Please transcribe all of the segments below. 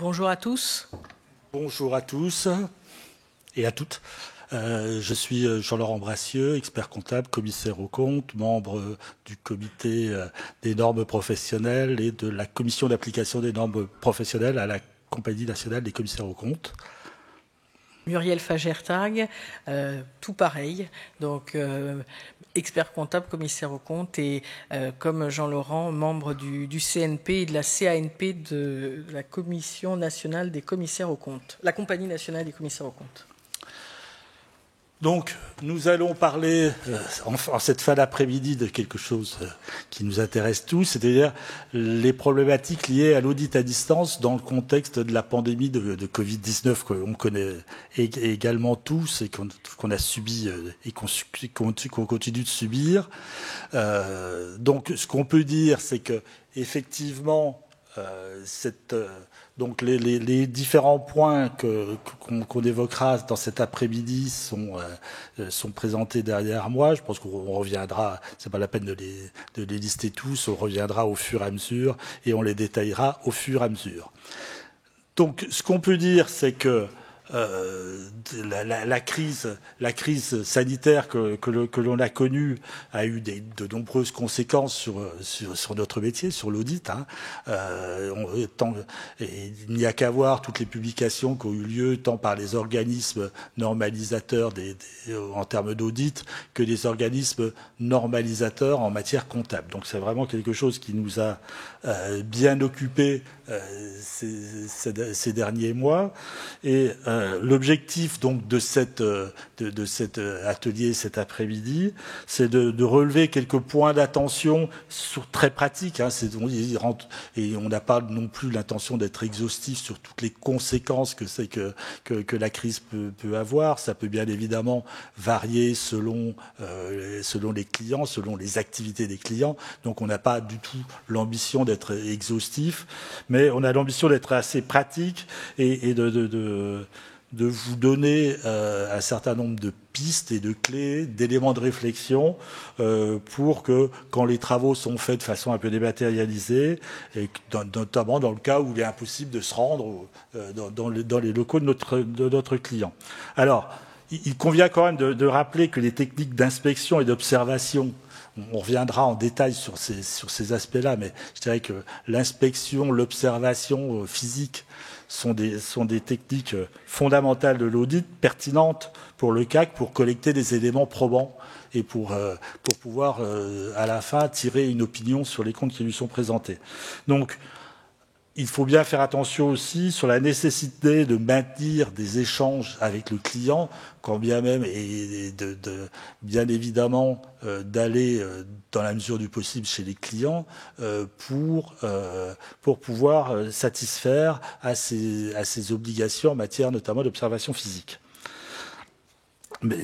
Bonjour à tous. Bonjour à tous et à toutes. Je suis Jean-Laurent Brassieux, expert comptable, commissaire aux comptes, membre du comité des normes professionnelles et de la commission d'application des normes professionnelles à la Compagnie nationale des commissaires aux comptes. Muriel Fagertag, tout pareil, donc expert comptable, commissaire aux comptes et comme Jean-Laurent, membre du CNP et de la CANP de la Commission nationale des commissaires aux comptes, la Compagnie nationale des commissaires aux comptes. Donc, nous allons parler en cette fin d'après-midi de quelque chose qui nous intéresse tous, c'est-à-dire les problématiques liées à l'audit à distance dans le contexte de la pandémie de Covid-19 qu'on connaît également tous et qu'on a subi et qu'on continue de subir. Donc, ce qu'on peut dire, c'est que effectivement, donc les différents points qu'on évoquera dans cet après-midi sont présentés derrière moi. Je pense qu'on reviendra, c'est pas la peine de les lister tous, on reviendra au fur et à mesure et on les détaillera au fur et à mesure. Donc ce qu'on peut dire, c'est que la crise sanitaire que l'on a connue a eu de nombreuses conséquences sur notre métier, sur l'audit. Il n'y a qu'à voir toutes les publications qui ont eu lieu tant par les organismes normalisateurs en termes d'audit que des organismes normalisateurs en matière comptable. Donc c'est vraiment quelque chose qui nous a bien occupés ces derniers mois. Et l'objectif donc de cet atelier cet après-midi, c'est de relever quelques points d'attention très pratiques. Et on n'a pas non plus l'intention d'être exhaustif sur toutes les conséquences que la crise peut avoir. Ça peut bien évidemment varier selon les clients, selon les activités des clients. Donc on n'a pas du tout l'ambition d'être exhaustif, mais on a l'ambition d'être assez pratique et de vous donner un certain nombre de pistes et de clés, d'éléments de réflexion pour que, quand les travaux sont faits de façon un peu dématérialisée, et notamment dans le cas où il est impossible de se rendre dans les locaux de notre client. Alors, il convient quand même de rappeler que les techniques d'inspection et d'observation, on reviendra en détail sur ces aspects-là, mais je dirais que l'inspection, l'observation physique sont des techniques fondamentales de l'audit, pertinentes pour le CAC, pour collecter des éléments probants et pour pouvoir à la fin tirer une opinion sur les comptes qui lui sont présentés. Donc, il faut bien faire attention aussi sur la nécessité de maintenir des échanges avec le client, quand bien même, et bien évidemment d'aller dans la mesure du possible chez les clients pour pouvoir satisfaire à ces obligations en matière notamment d'observation physique.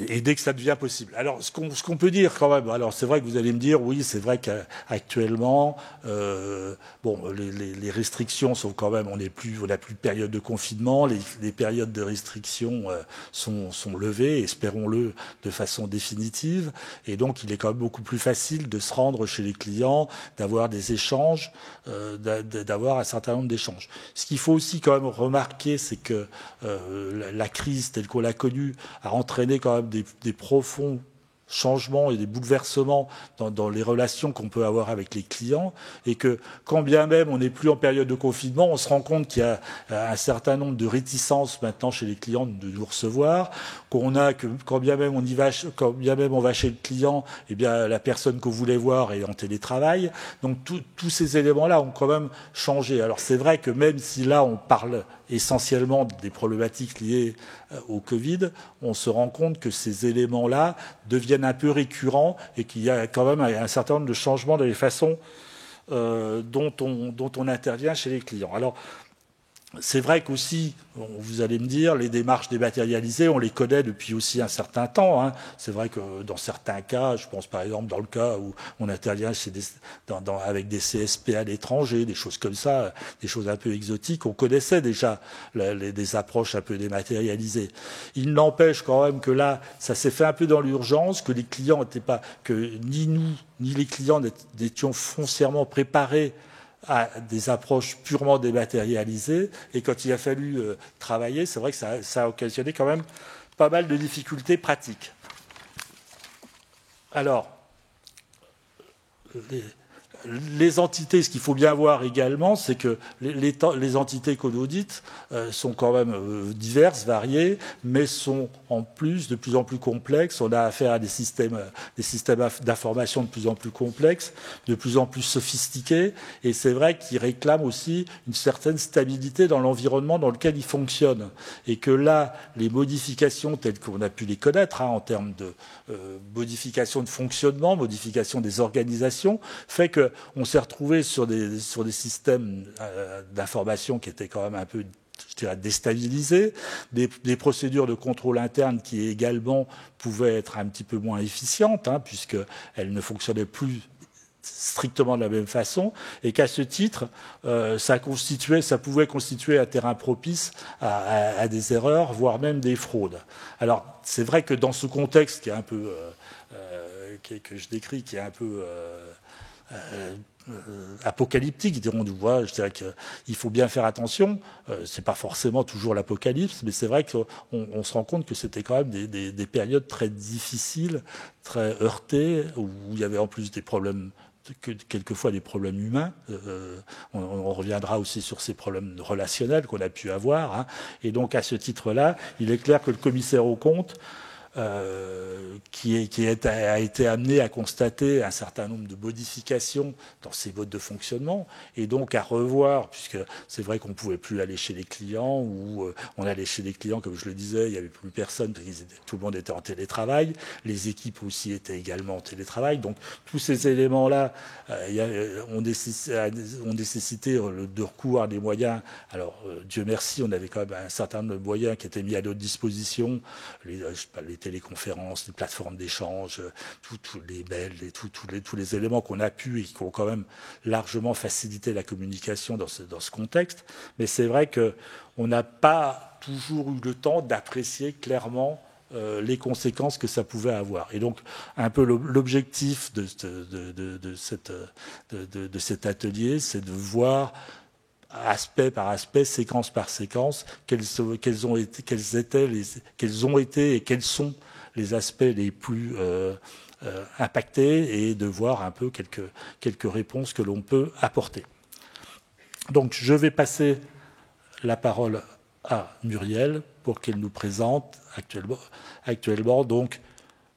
Et dès que ça devient possible. Alors, ce qu'on peut dire quand même, alors c'est vrai que vous allez me dire, oui, c'est vrai qu'actuellement, les restrictions sont quand même, on n'a plus de période de confinement, les périodes de restrictions sont levées, espérons-le, de façon définitive, et donc il est quand même beaucoup plus facile de se rendre chez les clients, d'avoir des échanges, d'avoir un certain nombre d'échanges. Ce qu'il faut aussi quand même remarquer, c'est que la crise telle qu'on l'a connue a entraîné quand même des profonds changements et des bouleversements dans les relations qu'on peut avoir avec les clients, et que quand bien même on n'est plus en période de confinement, on se rend compte qu'il y a un certain nombre de réticences maintenant chez les clients de nous recevoir, quand bien même on va chez le client, eh bien la personne qu'on voulait voir est en télétravail. Donc tous ces éléments-là ont quand même changé. Alors c'est vrai que même si là on parle essentiellement des problématiques liées au Covid, on se rend compte que ces éléments-là deviennent un peu récurrents et qu'il y a quand même un certain nombre de changements dans les façons dont on intervient chez les clients. Alors, c'est vrai qu'aussi, vous allez me dire, les démarches dématérialisées, on les connaît depuis aussi un certain temps. C'est vrai que dans certains cas, je pense par exemple dans le cas où on intervient avec des CSP à l'étranger, des choses comme ça, des choses un peu exotiques, on connaissait déjà des approches un peu dématérialisées. Il n'empêche quand même que là, ça s'est fait un peu dans l'urgence, que les clients n'étaient pas, que ni nous, ni les clients n'étions foncièrement préparés à des approches purement dématérialisées. Et quand il a fallu travailler, c'est vrai que ça a occasionné quand même pas mal de difficultés pratiques. Alors, les entités, ce qu'il faut bien voir également, c'est que les entités qu'on audite sont quand même diverses, variées, mais sont en plus de plus en plus complexes. On a affaire à des systèmes d'information de plus en plus complexes, de plus en plus sophistiqués, et c'est vrai qu'ils réclament aussi une certaine stabilité dans l'environnement dans lequel ils fonctionnent. Et que là, les modifications telles qu'on a pu les connaître, en termes de modification de fonctionnement, modification des organisations, fait que on s'est retrouvé sur des systèmes d'information qui étaient quand même un peu, je dirais, déstabilisés, des procédures de contrôle interne qui également pouvaient être un petit peu moins efficientes, puisqu'elles ne fonctionnaient plus strictement de la même façon, et qu'à ce titre, ça pouvait constituer un terrain propice à des erreurs, voire même des fraudes. Alors, c'est vrai que dans ce contexte qui est un peu que je décris, qui est un peu apocalyptique, dirons-nous. Je dirais qu'il faut bien faire attention. C'est pas forcément toujours l'apocalypse, mais c'est vrai qu'on se rend compte que c'était quand même des périodes très difficiles, très heurtées, où il y avait en plus des problèmes, quelquefois des problèmes humains. On reviendra aussi sur ces problèmes relationnels qu'on a pu avoir. Et donc, à ce titre-là, il est clair que le commissaire aux comptes a été amené à constater un certain nombre de modifications dans ses modes de fonctionnement et donc à revoir, puisque c'est vrai qu'on ne pouvait plus aller chez les clients ou on allait chez les clients, comme je le disais, il n'y avait plus personne, tout le monde était en télétravail, les équipes aussi étaient également en télétravail, donc tous ces éléments-là ont nécessité de recours à des moyens. Alors, Dieu merci, on avait quand même un certain nombre de moyens qui étaient mis à notre disposition, les téléconférences, les plateformes d'échange, tous les mails, tous les éléments qu'on a pu et qui ont quand même largement facilité la communication dans ce contexte. Mais c'est vrai qu'on n'a pas toujours eu le temps d'apprécier clairement les conséquences que ça pouvait avoir. Et donc, un peu l'objectif de cet atelier, c'est de voir aspect par aspect, séquence par séquence, quels ont été et quels sont les aspects les plus impactés et de voir un peu quelques réponses que l'on peut apporter. Donc, je vais passer la parole à Muriel pour qu'elle nous présente actuellement donc,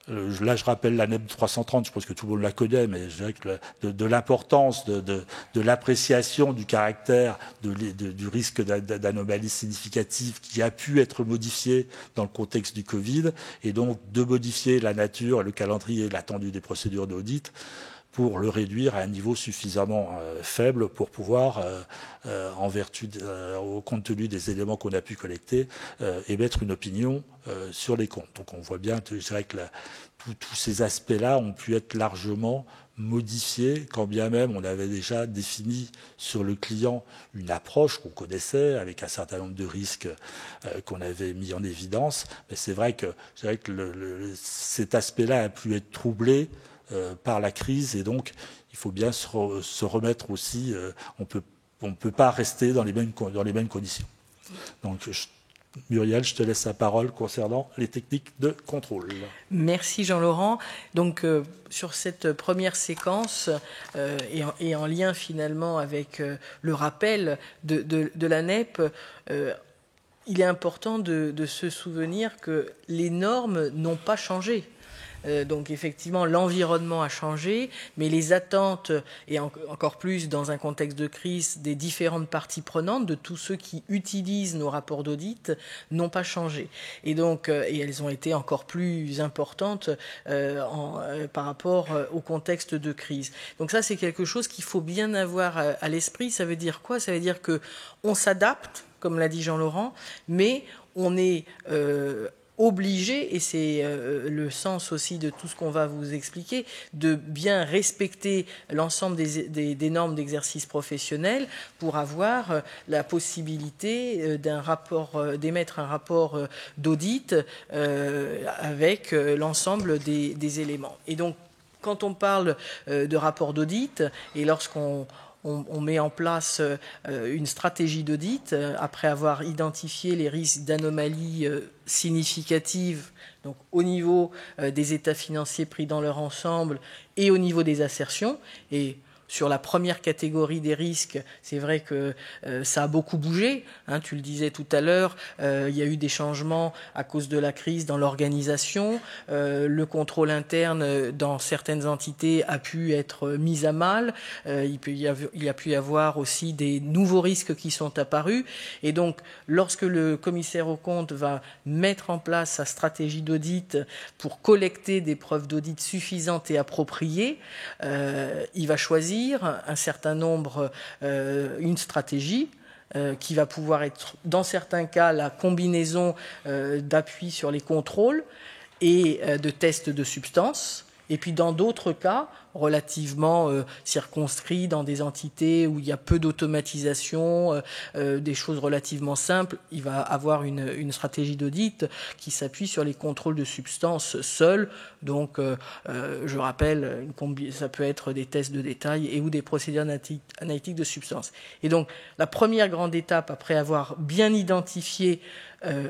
là, je rappelle la NEP 330, je pense que tout le monde la connaît, mais je dirais que de l'importance de l'appréciation du caractère du risque d'anomalie significative qui a pu être modifié dans le contexte du Covid, et donc de modifier la nature, le calendrier, l'attendu des procédures d'audit pour le réduire à un niveau suffisamment faible pour pouvoir, au compte tenu des éléments qu'on a pu collecter, émettre une opinion sur les comptes. Donc on voit bien, je dirais que tous ces aspects-là ont pu être largement modifiés, quand bien même on avait déjà défini sur le client une approche qu'on connaissait avec un certain nombre de risques qu'on avait mis en évidence. Mais c'est vrai que, cet aspect-là a pu être troublé par la crise, et donc il faut bien se remettre aussi. On peut pas rester dans les mêmes conditions. Donc, Muriel, je te laisse la parole concernant les techniques de contrôle. Merci Jean-Laurent. Donc sur cette première séquence et en lien finalement avec le rappel de la NEP, il est important de se souvenir que les normes n'ont pas changé. Donc effectivement, l'environnement a changé, mais les attentes, et encore plus dans un contexte de crise, des différentes parties prenantes, de tous ceux qui utilisent nos rapports d'audit, n'ont pas changé. Et donc, et elles ont été encore plus importantes par rapport au contexte de crise. Donc ça, c'est quelque chose qu'il faut bien avoir à l'esprit. Ça veut dire quoi? Ça veut dire que on s'adapte, comme l'a dit Jean-Laurent, mais on est obligé, et c'est le sens aussi de tout ce qu'on va vous expliquer, de bien respecter l'ensemble des normes d'exercice professionnel pour avoir la possibilité d'émettre un rapport d'audit avec l'ensemble des éléments. Et donc, quand on parle de rapport d'audit, et lorsqu'on on met en place une stratégie d'audit après avoir identifié les risques d'anomalies significatives, donc au niveau des états financiers pris dans leur ensemble et au niveau des assertions. Et sur la première catégorie des risques, c'est vrai que ça a beaucoup bougé. Hein, tu le disais tout à l'heure, il y a eu des changements à cause de la crise dans l'organisation. Le contrôle interne dans certaines entités a pu être mis à mal. Il y a pu y avoir aussi des nouveaux risques qui sont apparus. Et donc, lorsque le commissaire aux comptes va mettre en place sa stratégie d'audit pour collecter des preuves d'audit suffisantes et appropriées, il va choisir un certain nombre, une stratégie qui va pouvoir être, dans certains cas, la combinaison d'appui sur les contrôles et de tests de substances. Et puis dans d'autres cas, relativement circonscrits dans des entités où il y a peu d'automatisation, des choses relativement simples, il va avoir une stratégie d'audit qui s'appuie sur les contrôles de substances seuls. Donc, je rappelle, ça peut être des tests de détail et ou des procédures analytiques de substances. Et donc, la première grande étape, après avoir bien identifié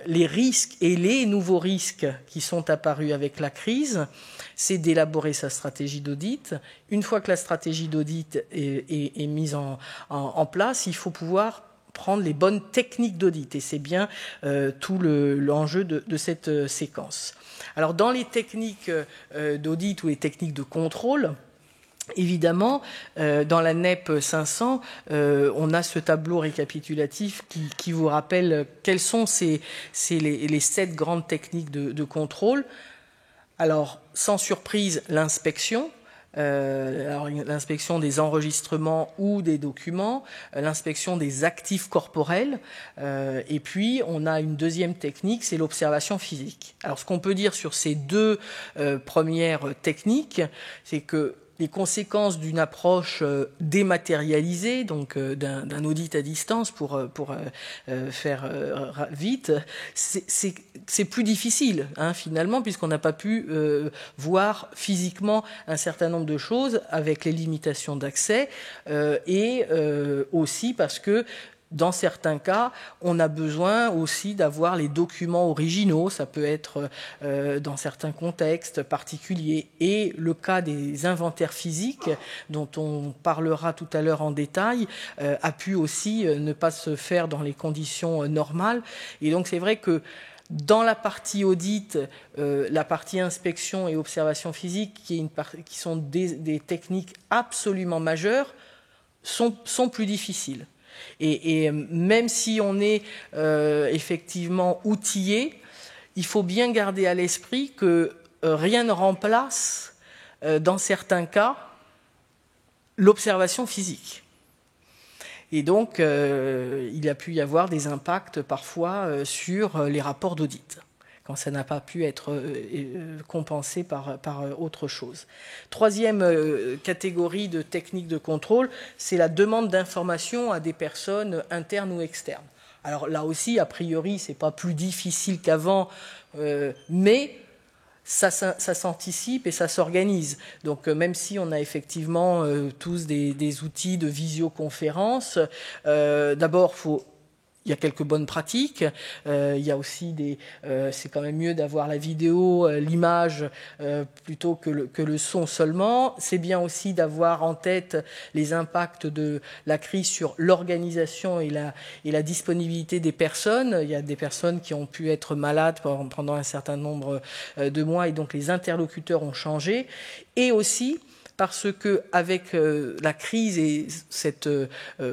les risques et les nouveaux risques qui sont apparus avec la crise, c'est d'élaborer sa stratégie d'audit. Une fois que la stratégie d'audit est mise en place, il faut pouvoir prendre les bonnes techniques d'audit. Et c'est bien tout l'enjeu de cette séquence. Alors, dans les techniques d'audit ou les techniques de contrôle, évidemment, dans la NEP 500, on a ce tableau récapitulatif qui vous rappelle quelles sont les 7 grandes techniques de contrôle. Alors, sans surprise, l'inspection. L'inspection des enregistrements ou des documents, l'inspection des actifs corporels, et puis on a une deuxième technique, c'est l'observation physique. Alors, ce qu'on peut dire sur ces deux premières techniques, c'est que les conséquences d'une approche dématérialisée, donc d'un audit à distance pour faire vite, c'est plus difficile finalement, puisqu'on n'a pas pu voir physiquement un certain nombre de choses avec les limitations d'accès et aussi parce que dans certains cas, on a besoin aussi d'avoir les documents originaux, ça peut être dans certains contextes particuliers. Et le cas des inventaires physiques, dont on parlera tout à l'heure en détail, a pu aussi ne pas se faire dans les conditions normales. Et donc c'est vrai que dans la partie audit, la partie inspection et observation physique, qui sont des techniques absolument majeures, sont plus difficiles. Et même si on est effectivement outillé, il faut bien garder à l'esprit que rien ne remplace, dans certains cas, l'observation physique. Et donc, il a pu y avoir des impacts parfois sur les rapports d'audit, quand ça n'a pas pu être compensé par autre chose. Troisième catégorie de techniques de contrôle, c'est la demande d'informations à des personnes internes ou externes. Alors là aussi, a priori, c'est pas plus difficile qu'avant, mais ça s'anticipe et ça s'organise. Donc même si on a effectivement tous des outils de visioconférence, d'abord, il y a quelques bonnes pratiques. Il y a aussi c'est quand même mieux d'avoir la vidéo, l'image plutôt que le son seulement. C'est bien aussi d'avoir en tête les impacts de la crise sur l'organisation et la disponibilité des personnes. Il y a des personnes qui ont pu être malades pendant un certain nombre de mois et donc les interlocuteurs ont changé. Et aussi parce que avec la crise et cet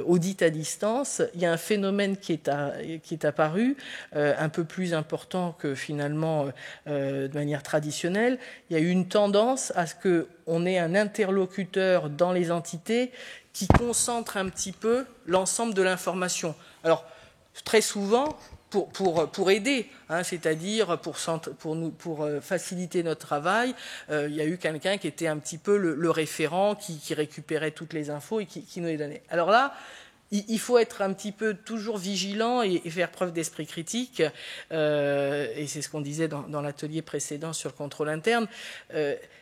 audit à distance, il y a un phénomène qui est apparu, un peu plus important que finalement de manière traditionnelle. Il y a eu une tendance à ce qu'on ait un interlocuteur dans les entités qui concentre un petit peu l'ensemble de l'information. Alors, très souvent, pour aider, c'est-à-dire pour faciliter notre travail, il y a eu quelqu'un qui était un petit peu le référent, qui récupérait toutes les infos et qui nous les donnait. Alors là, il faut être un petit peu toujours vigilant et faire preuve d'esprit critique, et c'est ce qu'on disait dans l'atelier précédent sur le contrôle interne.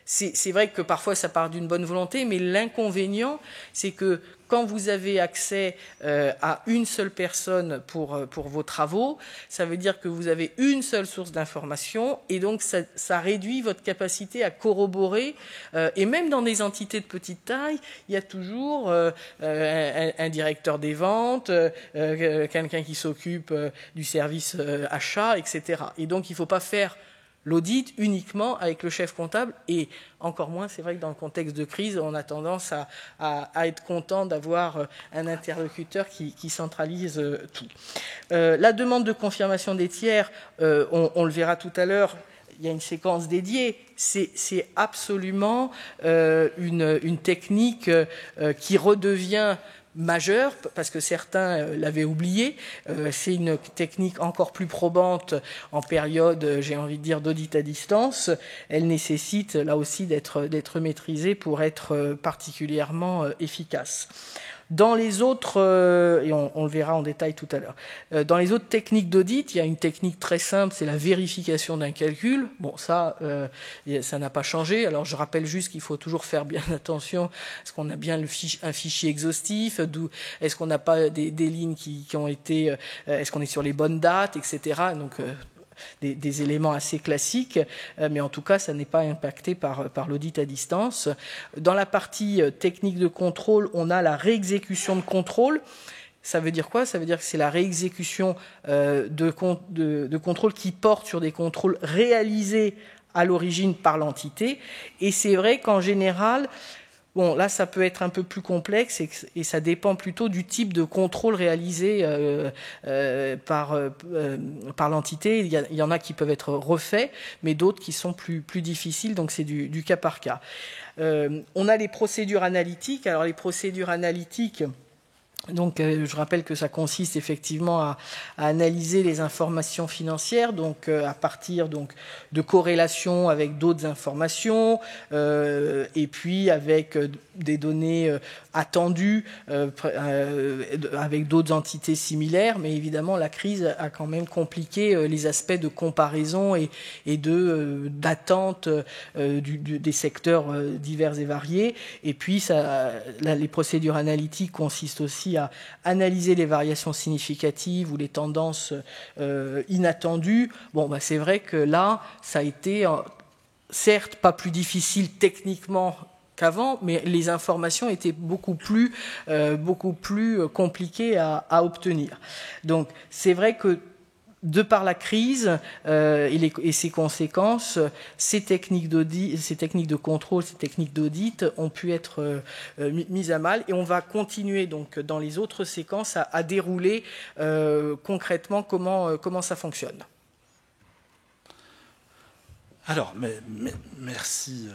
C'est vrai que parfois ça part d'une bonne volonté, mais l'inconvénient, c'est que quand vous avez accès à une seule personne pour vos travaux, ça veut dire que vous avez une seule source d'information et donc ça réduit votre capacité à corroborer. Et même dans des entités de petite taille, il y a toujours un directeur des ventes, quelqu'un qui s'occupe du service achat, etc. Et donc il ne faut pas faire l'audit uniquement avec le chef comptable et encore moins, c'est vrai que dans le contexte de crise, on a tendance à être content d'avoir un interlocuteur qui centralise tout. La demande de confirmation des tiers, on le verra tout à l'heure, il y a une séquence dédiée. C'est absolument une technique qui redevient majeure, parce que certains l'avaient oublié. C'est une technique encore plus probante en période, j'ai envie de dire, d'audit à distance. Elle nécessite là aussi d'être maîtrisée pour être particulièrement efficace. Dans les autres, et on le verra en détail tout à l'heure, dans les autres techniques d'audit, il y a une technique très simple, c'est la vérification d'un calcul. Bon, ça n'a pas changé. Alors, je rappelle juste qu'il faut toujours faire bien attention. Est-ce qu'on a bien un fichier exhaustif? Est-ce qu'on n'a pas des lignes qui ont été... est-ce qu'on est sur les bonnes dates, etc. Donc, des éléments assez classiques, mais en tout cas, ça n'est pas impacté par l'audit à distance. Dans la partie technique de contrôle, on a la réexécution de contrôle. Ça veut dire quoi? Ça veut dire que c'est la réexécution de contrôle qui porte sur des contrôles réalisés à l'origine par l'entité. Et c'est vrai qu'en général... Bon, là, ça peut être un peu plus complexe et ça dépend plutôt du type de contrôle réalisé par l'entité. Il y en a qui peuvent être refaits, mais d'autres qui sont plus difficiles, donc c'est du cas par cas. On a les procédures analytiques. Alors, les procédures analytiques... Donc, je rappelle que ça consiste effectivement à analyser les informations financières, donc à partir de corrélations avec d'autres informations, et puis avec des données attendues avec d'autres entités similaires. Mais évidemment, la crise a quand même compliqué les aspects de comparaison et d'attente des secteurs divers et variés. Et puis, les procédures analytiques consistent aussi à analyser les variations significatives ou les tendances inattendues. Bon, c'est vrai que là, ça a été, certes, pas plus difficile techniquement qu'avant, mais les informations étaient beaucoup plus compliquées à obtenir. Donc, c'est vrai que de par la crise et ses conséquences, ces techniques de contrôle, ces techniques d'audit ont pu être mises à mal. Et on va continuer donc dans les autres séquences à dérouler concrètement comment ça fonctionne. Alors, merci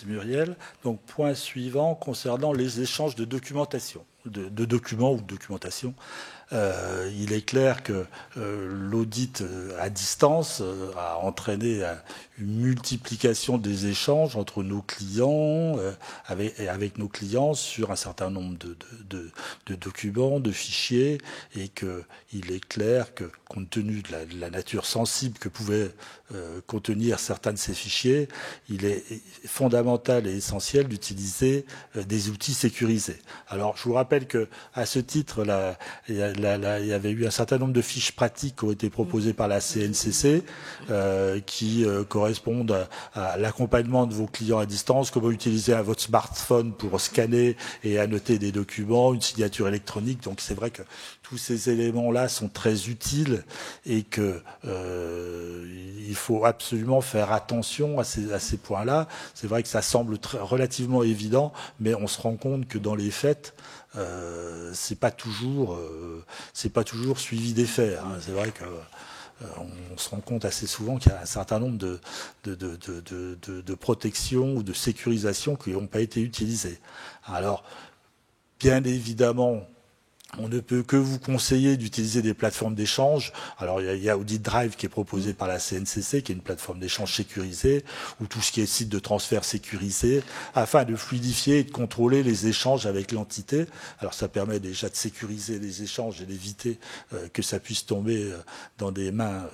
Muriel. Donc, point suivant concernant les échanges de documentation, de documents ou de documentation. Il est clair que l'audit à distance a entraîné une multiplication des échanges entre nos clients avec nos clients sur un certain nombre de documents, de fichiers, et qu'il est clair que, compte tenu de la nature sensible que pouvaient contenir certains de ces fichiers, il est fondamental et essentiel d'utiliser des outils sécurisés. Alors, je vous rappelle que à ce titre, il y avait eu un certain nombre de fiches pratiques qui ont été proposées par la CNCC qui correspondent à l'accompagnement de vos clients à distance, comment utiliser votre smartphone pour scanner et annoter des documents, une signature électronique. Donc c'est vrai que tous ces éléments-là sont très utiles et que il faut absolument faire attention à ces points-là. C'est vrai que ça semble relativement évident, mais on se rend compte que dans les faits, c'est pas toujours suivi des faits. Hein. C'est vrai que on se rend compte assez souvent qu'il y a un certain nombre de protections ou de sécurisation qui n'ont pas été utilisées. Alors, bien évidemment, On ne peut que vous conseiller d'utiliser des plateformes d'échange. Alors, il y a Audit Drive qui est proposé par la CNCC, qui est une plateforme d'échange sécurisée, ou tout ce qui est site de transfert sécurisé, afin de fluidifier et de contrôler les échanges avec l'entité. Alors, ça permet déjà de sécuriser les échanges et d'éviter que ça puisse tomber dans des mains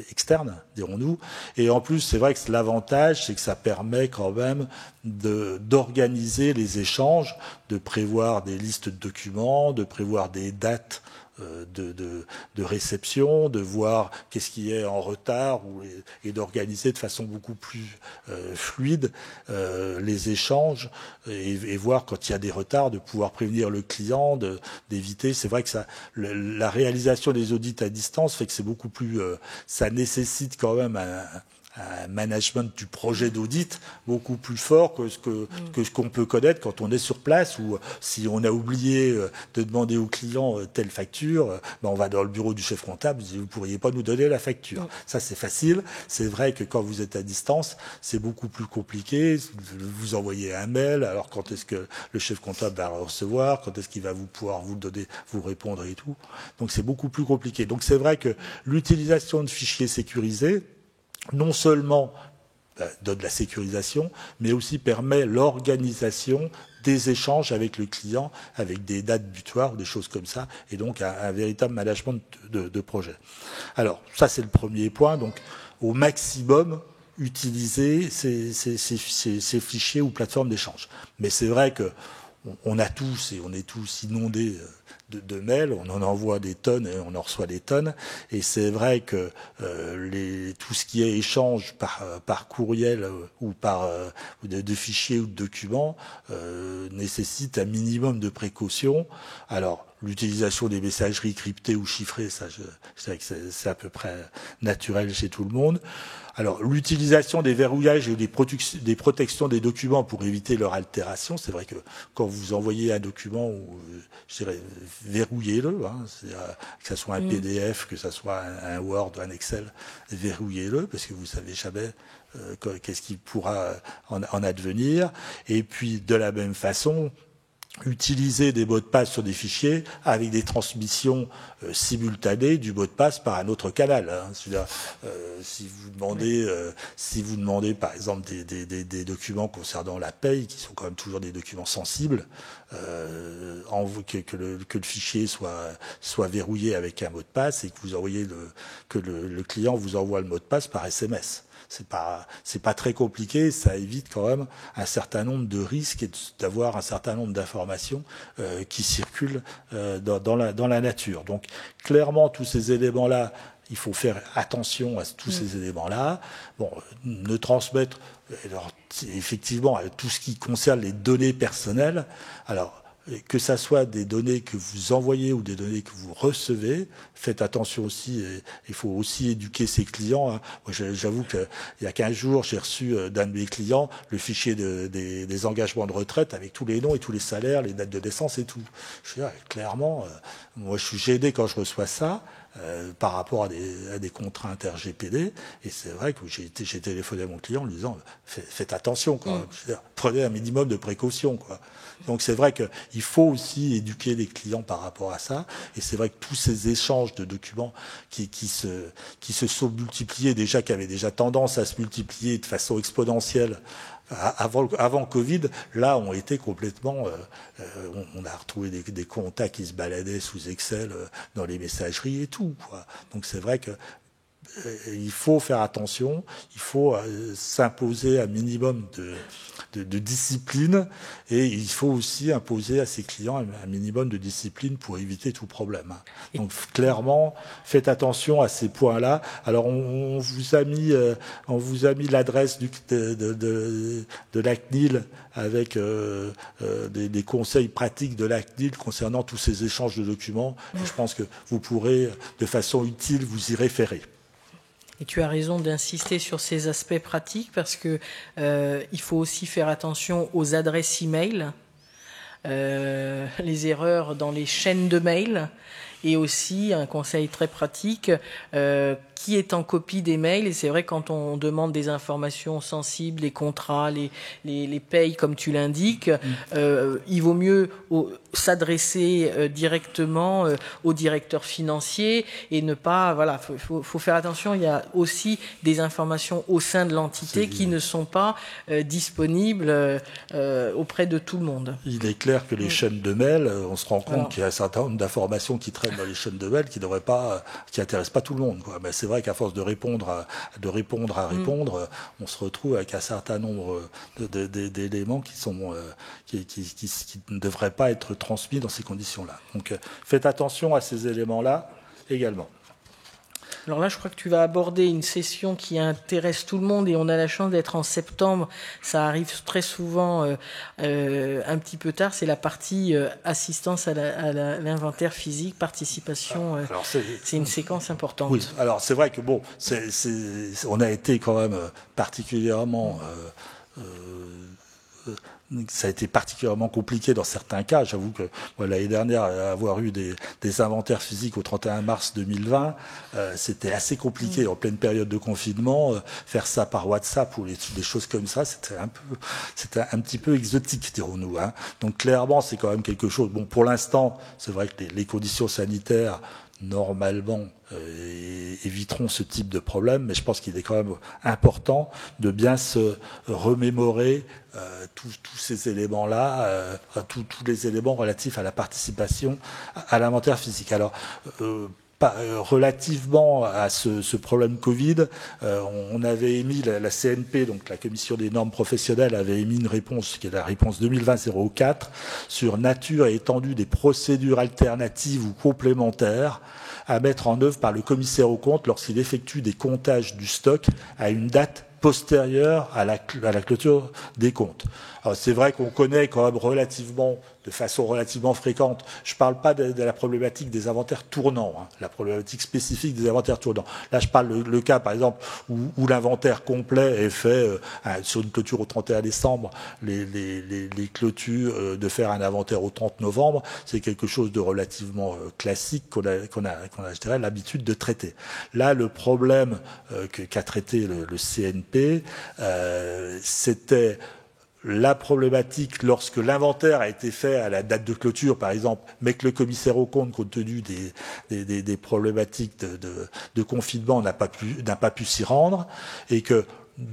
externes, dirons-nous. Et en plus, c'est vrai que l'avantage, c'est que ça permet quand même d'organiser les échanges, de prévoir des listes de documents, de prévoir des dates de réception, de voir qu'est-ce qui est en retard et d'organiser de façon beaucoup plus fluide les échanges et voir quand il y a des retards, de pouvoir prévenir le client, d'éviter. C'est vrai que la réalisation des audits à distance fait que c'est beaucoup plus... ça nécessite quand même un management du projet d'audit beaucoup plus fort que ce qu'on peut connaître quand on est sur place, ou si on a oublié de demander au client telle facture, on va dans le bureau du chef comptable, vous pourriez pas nous donner la facture. Ça, c'est facile. C'est vrai que quand vous êtes à distance, c'est beaucoup plus compliqué. Vous envoyez un mail, alors quand est-ce que le chef comptable va le recevoir, quand est-ce qu'il va pouvoir vous le donner, vous répondre et tout. Donc c'est beaucoup plus compliqué. Donc c'est vrai que l'utilisation de fichiers sécurisés, non seulement donne la sécurisation, mais aussi permet l'organisation des échanges avec le client, avec des dates butoirs ou des choses comme ça, et donc un véritable management de projet. Alors, ça c'est le premier point. Donc, au maximum, utiliser ces fichiers ou plateformes d'échange. Mais c'est vrai que on a tous, et on est tous inondés de mails, on en envoie des tonnes et on en reçoit des tonnes, et c'est vrai que tout ce qui est échange par courriel ou par de fichiers ou de documents nécessite un minimum de précaution. Alors, l'utilisation des messageries cryptées ou chiffrées, ça, je sais que c'est à peu près naturel chez tout le monde. Alors, l'utilisation des verrouillages et des protections des documents pour éviter leur altération, c'est vrai que quand vous envoyez un document, je dirais, verrouillez-le, que ce soit un PDF, que ce soit un Word, un Excel, verrouillez-le, parce que vous savez jamais qu'est-ce qui pourra en advenir. Et puis, de la même façon, utiliser des mots de passe sur des fichiers avec des transmissions simultanées du mot de passe par un autre canal. C'est-à-dire, si vous demandez par exemple des documents concernant la paye, qui sont quand même toujours des documents sensibles, que le fichier soit verrouillé avec un mot de passe et que vous envoyez que le client vous envoie le mot de passe par SMS. C'est pas très compliqué, ça évite quand même un certain nombre de risques et d'avoir un certain nombre d'informations qui circulent dans la nature. Donc clairement, tous ces éléments-là, il faut faire attention à tous ces éléments-là. Bon, ne transmettre, alors, effectivement, tout ce qui concerne les données personnelles. Alors, que ça soit des données que vous envoyez ou des données que vous recevez, faites attention aussi. Il faut aussi éduquer ses clients. Moi, j'avoue qu'il y a 15 jours, j'ai reçu d'un de mes clients le fichier des engagements de retraite avec tous les noms et tous les salaires, les dates de naissance et tout. Je veux dire, clairement, moi, je suis gêné quand je reçois ça. Par rapport à des contraintes RGPD, et c'est vrai que j'ai téléphoné à mon client en lui disant faites attention, quoi. Je veux dire, prenez un minimum de précaution, quoi. Donc c'est vrai qu'il faut aussi éduquer les clients par rapport à ça, et c'est vrai que tous ces échanges de documents qui se sont multipliés déjà, qui avaient déjà tendance à se multiplier de façon exponentielle avant Covid, là ont été complètement... on a retrouvé des contacts qui se baladaient sous Excel dans les messageries et tout, quoi. Donc c'est vrai que il faut faire attention, il faut s'imposer un minimum de discipline, et il faut aussi imposer à ses clients un minimum de discipline pour éviter tout problème. Donc clairement, faites attention à ces points-là. Alors on vous a mis l'adresse de la CNIL avec des conseils pratiques de la CNIL concernant tous ces échanges de documents. Et je pense que vous pourrez de façon utile vous y référer. Et tu as raison d'insister sur ces aspects pratiques, parce que il faut aussi faire attention aux adresses e-mail, les erreurs dans les chaînes de mail, et aussi un conseil très pratique, qui est en copie des mails. Et c'est vrai, quand on demande des informations sensibles, les contrats, les payes, comme tu l'indiques, il vaut mieux s'adresser directement au directeur financier et ne pas, voilà, faut faire attention. Il y a aussi des informations au sein de l'entité qui ne sont pas disponibles auprès de tout le monde. Il est clair que les chaînes de mail, on se rend compte qu'il y a un certain nombre d'informations qui traînent dans les chaînes de mail qui intéressent pas tout le monde, quoi. Mais c'est vrai qu'à force de répondre, on se retrouve avec un certain nombre d'éléments qui ne devraient pas être transmis dans ces conditions-là. Donc, faites attention à ces éléments-là également. Alors là, je crois que tu vas aborder une session qui intéresse tout le monde et on a la chance d'être en septembre. Ça arrive très souvent un petit peu tard. C'est la partie assistance à l'inventaire physique, participation. Alors c'est une séquence importante. Oui, alors c'est vrai que bon, on a été quand même particulièrement... ça a été particulièrement compliqué dans certains cas. J'avoue que l'année dernière, avoir eu des inventaires physiques au 31 mars 2020, c'était assez compliqué en pleine période de confinement. Faire ça par WhatsApp ou des choses comme ça, c'était un petit peu exotique, dirons-nous. Hein. Donc clairement, c'est quand même quelque chose. Bon, pour l'instant, c'est vrai que les conditions sanitaires normalement éviteront ce type de problème, mais je pense qu'il est quand même important de bien se remémorer tous ces éléments-là, tous les éléments relatifs à la participation à l'inventaire physique. Alors, relativement à ce problème Covid, on avait émis, la CNP, donc la Commission des normes professionnelles, avait émis une réponse, qui est la réponse 2020-04, sur nature et étendue des procédures alternatives ou complémentaires à mettre en œuvre par le commissaire aux comptes lorsqu'il effectue des comptages du stock à une date postérieure à la clôture des comptes. Alors c'est vrai qu'on connaît quand même de façon relativement fréquente. Je ne parle pas de la problématique des inventaires tournants, hein, la problématique spécifique des inventaires tournants. Là, je parle le cas, par exemple, où l'inventaire complet est fait sur une clôture au 31 décembre, les clôtures, de faire un inventaire au 30 novembre, c'est quelque chose de relativement classique qu'on a, je dirais, l'habitude de traiter. Là, le problème qu'a traité le CNP, c'était la problématique lorsque l'inventaire a été fait à la date de clôture, par exemple, mais que le commissaire aux comptes, compte tenu des problématiques de confinement, n'a pas pu s'y rendre, et que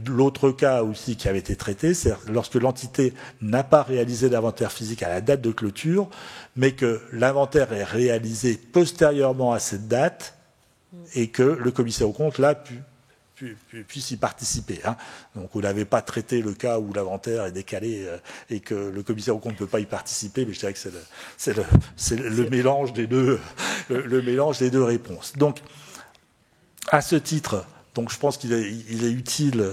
l'autre cas aussi qui avait été traité, c'est lorsque l'entité n'a pas réalisé l'inventaire physique à la date de clôture, mais que l'inventaire est réalisé postérieurement à cette date, et que le commissaire aux comptes l'a puisse y participer. Hein. Donc on n'avait pas traité le cas où l'inventaire est décalé et que le commissaire aux comptes ne peut pas y participer, mais je dirais que c'est le mélange des deux, le mélange des deux réponses. Donc à ce titre, donc je pense qu'il est utile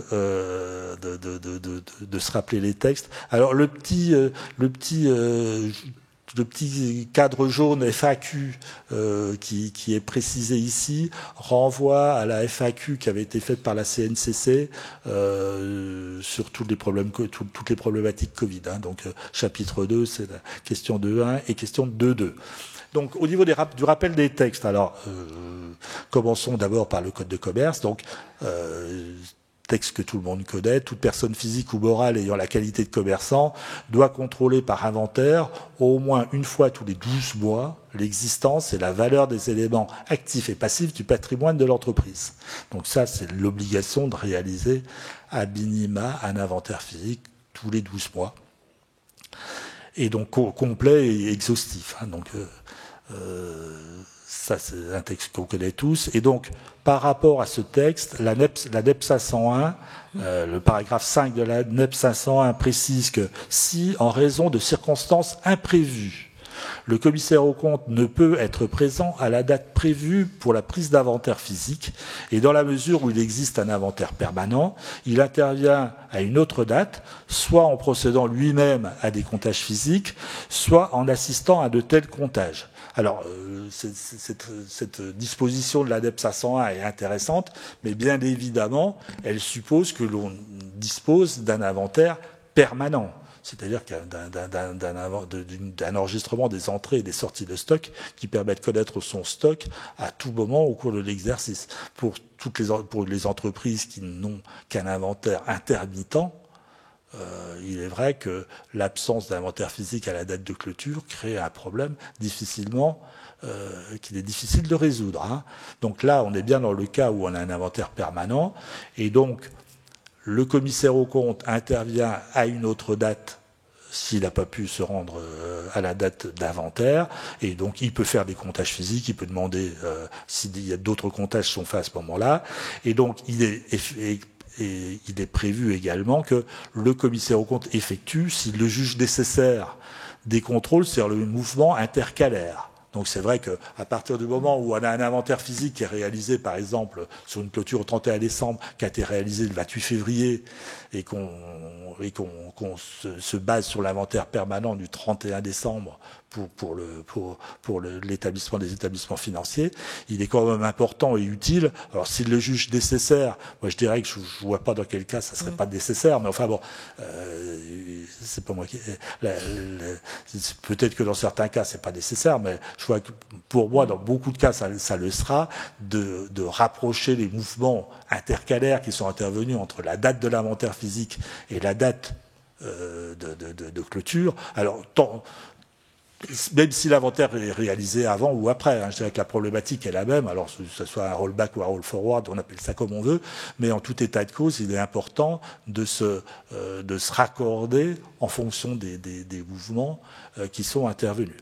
de se rappeler les textes. Alors le petit cadre jaune FAQ qui est précisé ici renvoie à la FAQ qui avait été faite par la CNCC sur toutes les problématiques Covid. Hein. Donc chapitre 2, c'est la question 2.1 et question 2.2. Donc au niveau du rappel des textes, alors commençons d'abord par le Code de commerce. Donc texte que tout le monde connaît, toute personne physique ou morale ayant la qualité de commerçant doit contrôler par inventaire au moins une fois tous les 12 mois l'existence et la valeur des éléments actifs et passifs du patrimoine de l'entreprise. Donc ça, c'est l'obligation de réaliser à minima un inventaire physique tous les 12 mois. Et donc complet et exhaustif. Hein, donc ça, c'est un texte qu'on connaît tous. Et donc, par rapport à ce texte, la NEP 501, le paragraphe 5 de la NEP 501 précise que si, en raison de circonstances imprévues, le commissaire aux comptes ne peut être présent à la date prévue pour la prise d'inventaire physique, et dans la mesure où il existe un inventaire permanent, il intervient à une autre date, soit en procédant lui-même à des comptages physiques, soit en assistant à de tels comptages. Alors, cette disposition de la NEP 501 est intéressante, mais bien évidemment, elle suppose que l'on dispose d'un inventaire permanent. c'est-à-dire d'un enregistrement des entrées et des sorties de stock qui permet de connaître son stock à tout moment au cours de l'exercice. Pour les entreprises qui n'ont qu'un inventaire intermittent, il est vrai que l'absence d'inventaire physique à la date de clôture crée un problème qu'il est difficile de résoudre. Hein. Donc là, on est bien dans le cas où on a un inventaire permanent, et donc le commissaire aux comptes intervient à une autre date s'il n'a pas pu se rendre à la date d'inventaire, et donc il peut faire des comptages physiques, il peut demander s'il y a d'autres comptages qui sont faits à ce moment-là, et donc il est prévu également que le commissaire aux comptes effectue, s'il le juge nécessaire, des contrôles sur le mouvement intercalaire. Donc c'est vrai qu'à partir du moment où on a un inventaire physique qui est réalisé, par exemple, sur une clôture au 31 décembre, qui a été réalisé le 28 février, et qu'on se base sur l'inventaire permanent du 31 décembre pour l'établissement des établissements financiers, il est quand même important et utile. Alors s'il le juge nécessaire, moi je dirais que je ne vois pas dans quel cas ça serait pas nécessaire, mais enfin bon, c'est pas moi qui... peut-être que dans certains cas c'est pas nécessaire, mais je vois que pour moi dans beaucoup de cas ça le sera, de rapprocher les mouvements intercalaires qui sont intervenus entre la date de l'inventaire physique et la date de clôture. Alors même si l'inventaire est réalisé avant ou après, hein, je dirais que la problématique est la même, alors que ce soit un rollback ou un roll forward, on appelle ça comme on veut, mais en tout état de cause, il est important de se raccorder en fonction des mouvements qui sont intervenus.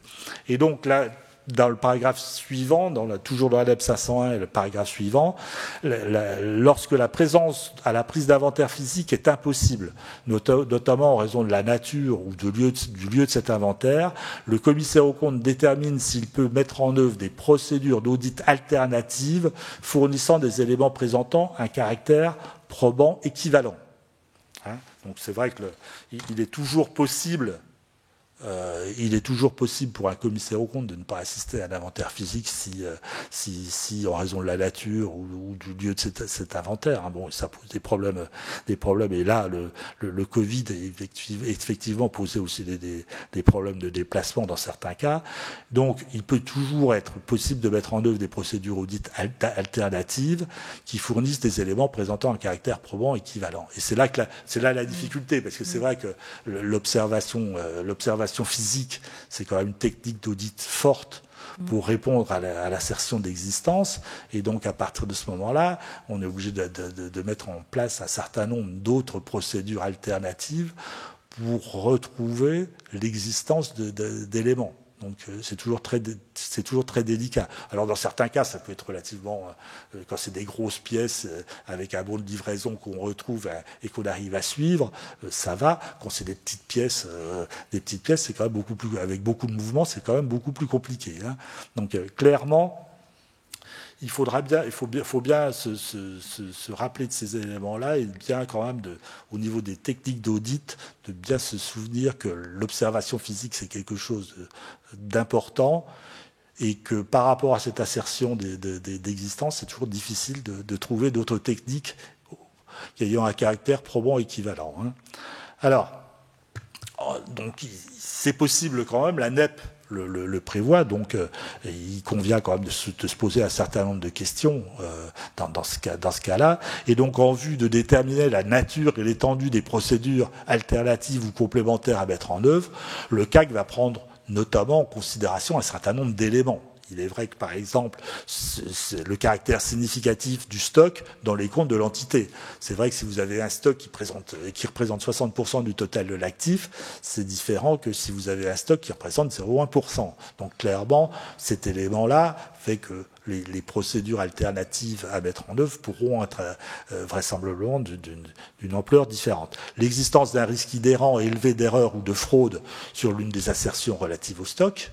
Et donc là, dans le paragraphe suivant, toujours dans la LEP 501, le paragraphe suivant, lorsque la présence à la prise d'inventaire physique est impossible, notamment en raison de la nature ou du lieu de cet inventaire, le commissaire aux comptes détermine s'il peut mettre en œuvre des procédures d'audit alternatives fournissant des éléments présentant un caractère probant équivalent. Hein, donc c'est vrai qu'il est toujours possible. Il est toujours possible pour un commissaire aux comptes de ne pas assister à un inventaire physique si en raison de la nature ou du lieu de cet inventaire, hein, bon, ça pose des problèmes. Et là, le Covid a effectivement posé aussi des problèmes de déplacement dans certains cas. Donc, il peut toujours être possible de mettre en œuvre des procédures audit alternatives qui fournissent des éléments présentant un caractère probant équivalent. Et c'est là la difficulté, parce que c'est vrai que l'observation physique, c'est quand même une technique d'audit forte pour répondre à l'assertion d'existence. Et donc, à partir de ce moment-là, on est obligé de mettre en place un certain nombre d'autres procédures alternatives pour retrouver l'existence d'éléments. Donc c'est toujours très délicat. Alors dans certains cas, ça peut être relativement, quand c'est des grosses pièces avec un bon de livraison qu'on retrouve et qu'on arrive à suivre, ça va. Quand c'est des petites pièces, c'est quand même beaucoup plus, avec beaucoup de mouvements, c'est quand même beaucoup plus compliqué. Hein. Donc clairement, il faut bien se rappeler de ces éléments-là et bien quand même, au niveau des techniques d'audit, de bien se souvenir que l'observation physique, c'est quelque chose d'important et que par rapport à cette assertion d'existence, c'est toujours difficile de trouver d'autres techniques ayant un caractère probant équivalent. Hein. Alors, donc, c'est possible quand même, la NEP le prévoit, donc il convient quand même de se poser un certain nombre de questions dans ce cas-là, et donc en vue de déterminer la nature et l'étendue des procédures alternatives ou complémentaires à mettre en œuvre, le CAC va prendre notamment en considération un certain nombre d'éléments. Il est vrai que, par exemple, c'est le caractère significatif du stock dans les comptes de l'entité. C'est vrai que si vous avez un stock qui représente 60% du total de l'actif, c'est différent que si vous avez un stock qui représente 0,1%. Donc, clairement, cet élément-là fait que les procédures alternatives à mettre en œuvre pourront être vraisemblablement d'une ampleur différente. L'existence d'un risque inhérent et élevé d'erreur ou de fraude sur l'une des assertions relatives au stock,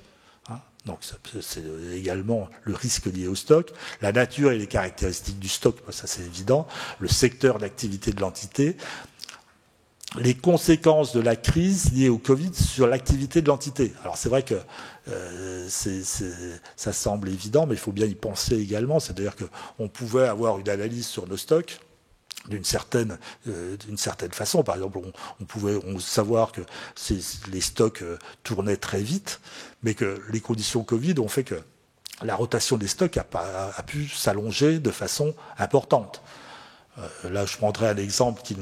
donc c'est également le risque lié au stock, la nature et les caractéristiques du stock, ça c'est évident, le secteur d'activité de l'entité, les conséquences de la crise liée au Covid sur l'activité de l'entité. Alors c'est vrai que ça semble évident, mais il faut bien y penser également, c'est-à-dire qu'on pouvait avoir une analyse sur nos stocks, d'une certaine façon. Par exemple, on pouvait savoir que les stocks tournaient très vite, mais que les conditions Covid ont fait que la rotation des stocks a pu s'allonger de façon importante. Là, je prendrai un exemple qui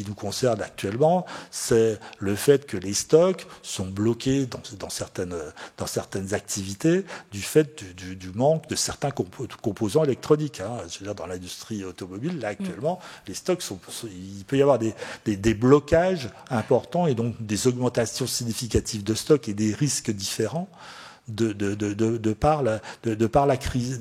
nous concerne actuellement, c'est le fait que les stocks sont bloqués dans certaines activités du fait du manque de certains composants électroniques. Je veux dire, dans l'industrie automobile, là actuellement, les stocks il peut y avoir des blocages importants et donc des augmentations significatives de stocks et des risques différents. De par la crise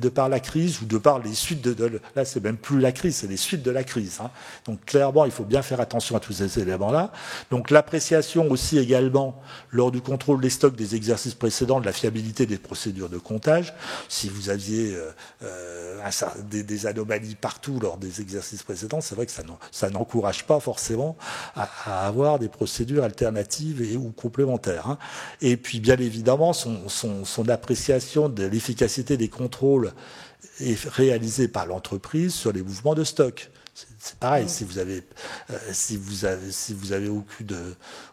ou de par les suites là c'est même plus la crise, c'est les suites de la crise. Donc clairement il faut bien faire attention à tous ces éléments-là. Donc l'appréciation aussi également lors du contrôle des stocks des exercices précédents de la fiabilité des procédures de comptage. Si vous aviez des anomalies partout lors des exercices précédents, c'est vrai que ça n'encourage pas forcément à avoir des procédures alternatives ou complémentaires. Et puis bien évidemment son appréciation de l'efficacité des contrôles est réalisée par l'entreprise sur les mouvements de stock. C'est pareil, si vous avez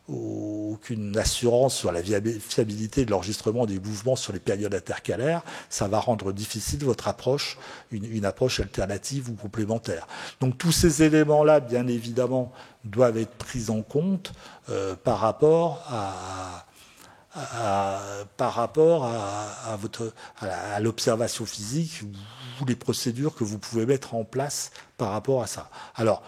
aucune assurance sur la fiabilité de l'enregistrement des mouvements sur les périodes intercalaires, ça va rendre difficile votre approche, une approche alternative ou complémentaire. Donc tous ces éléments-là, bien évidemment, doivent être pris en compte par rapport à l'observation physique ou les procédures que vous pouvez mettre en place par rapport à ça. Alors,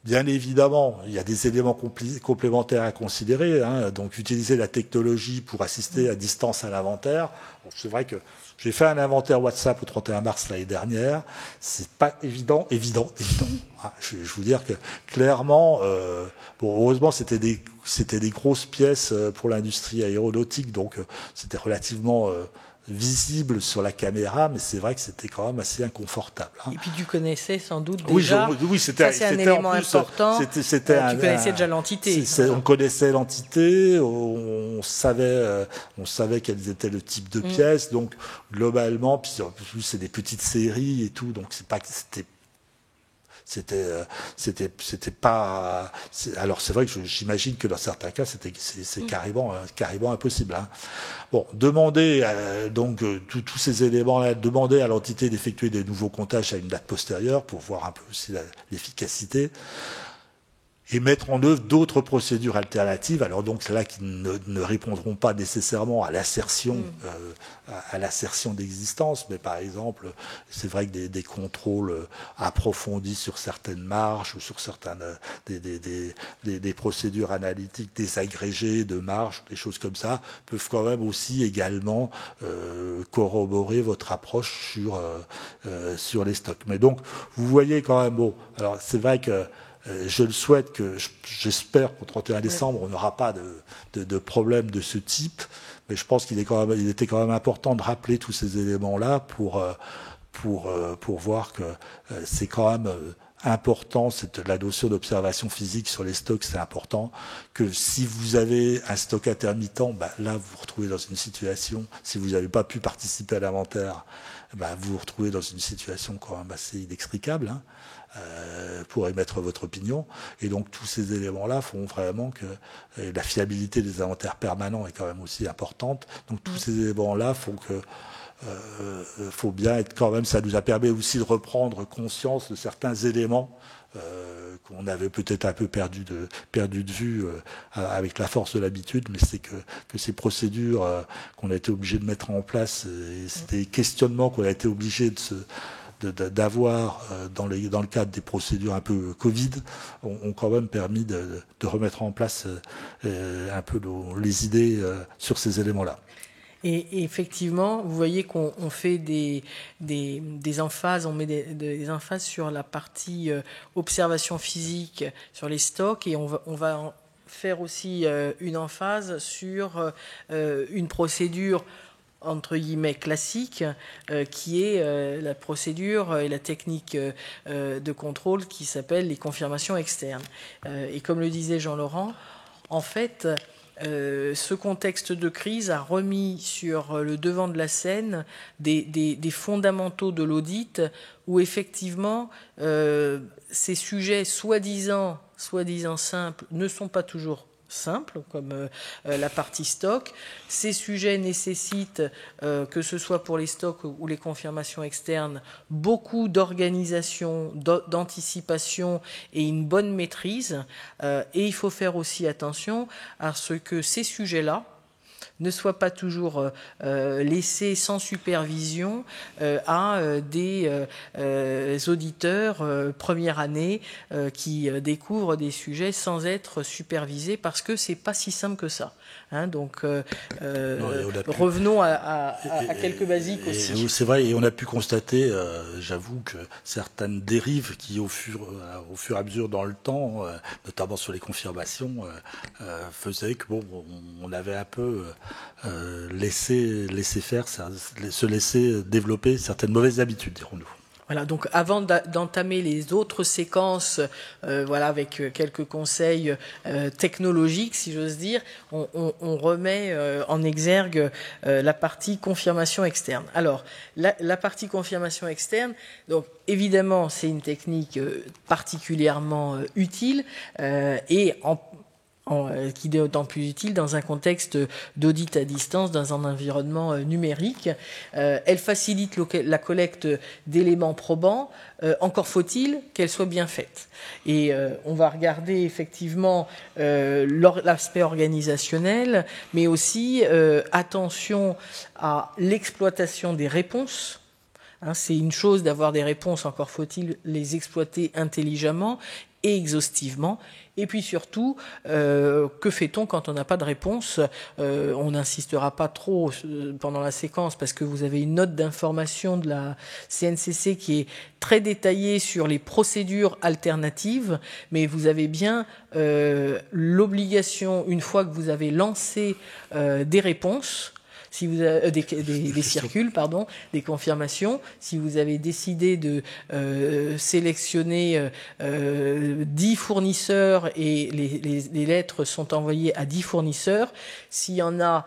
bien évidemment, il y a des éléments complémentaires à considérer. Donc, utiliser la technologie pour assister à distance à l'inventaire. Bon, c'est vrai que j'ai fait un inventaire WhatsApp au 31 mars l'année dernière. C'est pas évident. Je vous dire que clairement, heureusement, c'était des grosses pièces pour l'industrie aéronautique, donc c'était relativement visible sur la caméra, mais c'est vrai que c'était quand même assez inconfortable. Et puis tu connaissais sans doute déjà. Oui, c'était un élément important. Tu connaissais déjà l'entité. On connaissait l'entité, on savait quels étaient le type de pièces, donc globalement, puis en plus c'est des petites séries et tout, donc c'était pas. Alors c'est vrai que j'imagine que dans certains cas c'est carrément impossible. Bon, demander donc tous ces éléments-là, demander à l'entité d'effectuer des nouveaux comptages à une date postérieure pour voir un peu aussi l'efficacité. Et mettre en œuvre d'autres procédures alternatives, alors donc c'est là qui ne répondront pas nécessairement à l'assertion d'existence, mais par exemple, c'est vrai que des contrôles approfondis sur certaines marges ou sur certaines des procédures analytiques désagrégées de marges, des choses comme ça, peuvent quand même aussi également corroborer votre approche sur les stocks. Mais donc, vous voyez quand même, bon, alors c'est vrai que je le souhaite, j'espère qu'au 31 décembre, on n'aura pas de problème de ce type, mais je pense il était quand même important de rappeler tous ces éléments-là pour voir que c'est quand même important, la notion d'observation physique sur les stocks, c'est important, que si vous avez un stock intermittent, là vous vous retrouvez dans une situation, si vous n'avez pas pu participer à l'inventaire, vous vous retrouvez dans une situation quand même assez inextricable, pour émettre votre opinion. Et donc tous ces éléments-là font vraiment que la fiabilité des inventaires permanents est quand même aussi importante. Donc tous ces éléments-là font que faut bien être quand même, ça nous a permis aussi de reprendre conscience de certains éléments qu'on avait peut-être un peu perdu de vue avec la force de l'habitude, mais c'est que ces procédures qu'on a été obligé de mettre en place, c'était des questionnements qu'on a été obligé d'avoir dans le cadre des procédures un peu Covid, ont quand même permis de remettre en place un peu les idées sur ces éléments-là. Et effectivement, vous voyez qu'on fait des emphases, on met des emphases sur la partie observation physique sur les stocks, et on va faire aussi une emphase sur une procédure entre guillemets classique, qui est la procédure et la technique de contrôle qui s'appelle les confirmations externes. Et comme le disait Jean-Laurent, en fait, ce contexte de crise a remis sur le devant de la scène des fondamentaux de l'audit où effectivement ces sujets soi-disant simples ne sont pas toujours simples, comme la partie stock. Ces sujets nécessitent, que ce soit pour les stocks ou les confirmations externes, beaucoup d'organisation, d'anticipation et une bonne maîtrise. Et il faut faire aussi attention à ce que ces sujets-là ne soient pas toujours laissés sans supervision à des auditeurs première année qui découvrent des sujets sans être supervisés parce que c'est pas si simple que ça. Donc revenons à quelques basiques aussi. C'est vrai, et on a pu constater, j'avoue, que certaines dérives qui au fur et à mesure dans le temps, notamment sur les confirmations, faisaient que on avait un peu laissé faire, se laisser développer certaines mauvaises habitudes, dirons-nous. Voilà, donc avant d'entamer les autres séquences, avec quelques conseils technologiques, si j'ose dire, on remet en exergue la partie confirmation externe. Alors, la partie confirmation externe, donc évidemment, c'est une technique particulièrement utile et qui est d'autant plus utile dans un contexte d'audit à distance, dans un environnement numérique. Elle facilite la collecte d'éléments probants, encore faut-il qu'elle soit bien faite. Et on va regarder effectivement l'aspect organisationnel, mais aussi attention à l'exploitation des réponses. C'est une chose d'avoir des réponses, encore faut-il les exploiter intelligemment et exhaustivement. Et puis surtout, que fait-on quand on n'a pas de réponse ? On n'insistera pas trop pendant la séquence parce que vous avez une note d'information de la CNCC qui est très détaillée sur les procédures alternatives, mais vous avez bien l'obligation, une fois que vous avez lancé des réponses, si vous avez des circuls, des confirmations, si vous avez décidé de sélectionner 10 fournisseurs et les lettres sont envoyées à 10 fournisseurs, s'il y en a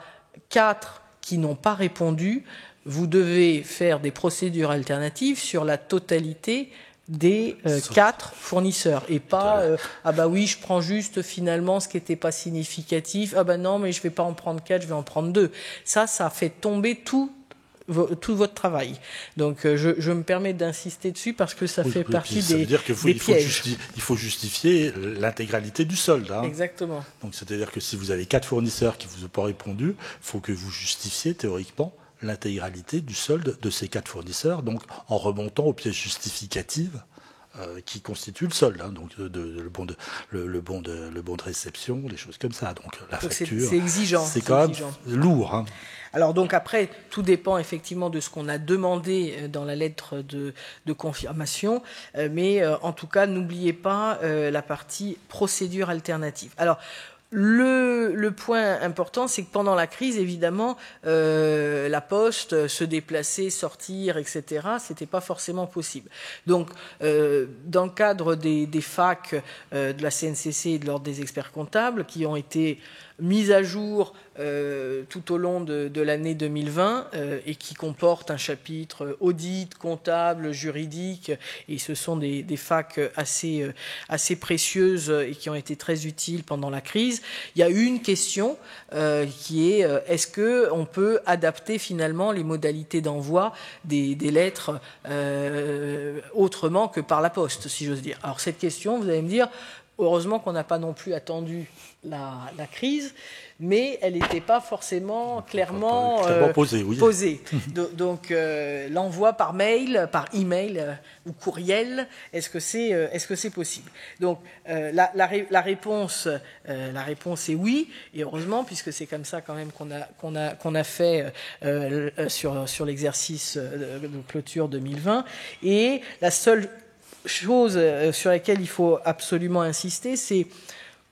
4 qui n'ont pas répondu, vous devez faire des procédures alternatives sur la totalité des 4 fournisseurs et pas je prends juste finalement ce qui n'était pas significatif, non mais je vais pas en prendre 4, je vais en prendre 2. Ça fait tomber tout votre travail. Donc je me permets d'insister dessus parce que ça fait partie des pièges. Ça veut dire qu'il faut justifier l'intégralité du solde. Exactement. Donc c'est-à-dire que si vous avez 4 fournisseurs qui vous ont pas répondu, il faut que vous justifiez théoriquement l'intégralité du solde de ces 4 fournisseurs, donc en remontant aux pièces justificatives qui constituent le solde, donc le bon de réception, des choses comme ça. Donc la facture, c'est exigeant. C'est quand même lourd. Alors donc après, tout dépend effectivement de ce qu'on a demandé dans la lettre de confirmation, mais en tout cas, n'oubliez pas la partie procédure alternative. Alors, le point important, c'est que pendant la crise, évidemment, la poste, se déplacer, sortir, etc., c'était pas forcément possible. Donc, dans le cadre des facs de la CNCC et de l'Ordre des experts comptables, qui ont été mises à jour tout au long de l'année 2020 et qui comportent un chapitre audit, comptable, juridique, et ce sont des facs assez précieuses et qui ont été très utiles pendant la crise. Il y a une question qui est est-ce que on peut adapter finalement les modalités d'envoi des lettres autrement que par la poste, si j'ose dire. Alors cette question, vous allez me dire, heureusement qu'on n'a pas non plus attendu la crise, mais elle n'était pas forcément clairement posée. Donc l'envoi par mail, par email ou courriel, est-ce que c'est possible ? Donc la réponse est oui, et heureusement, puisque c'est comme ça quand même qu'on a fait sur l'exercice de clôture 2020. Et la seule chose sur laquelle il faut absolument insister, c'est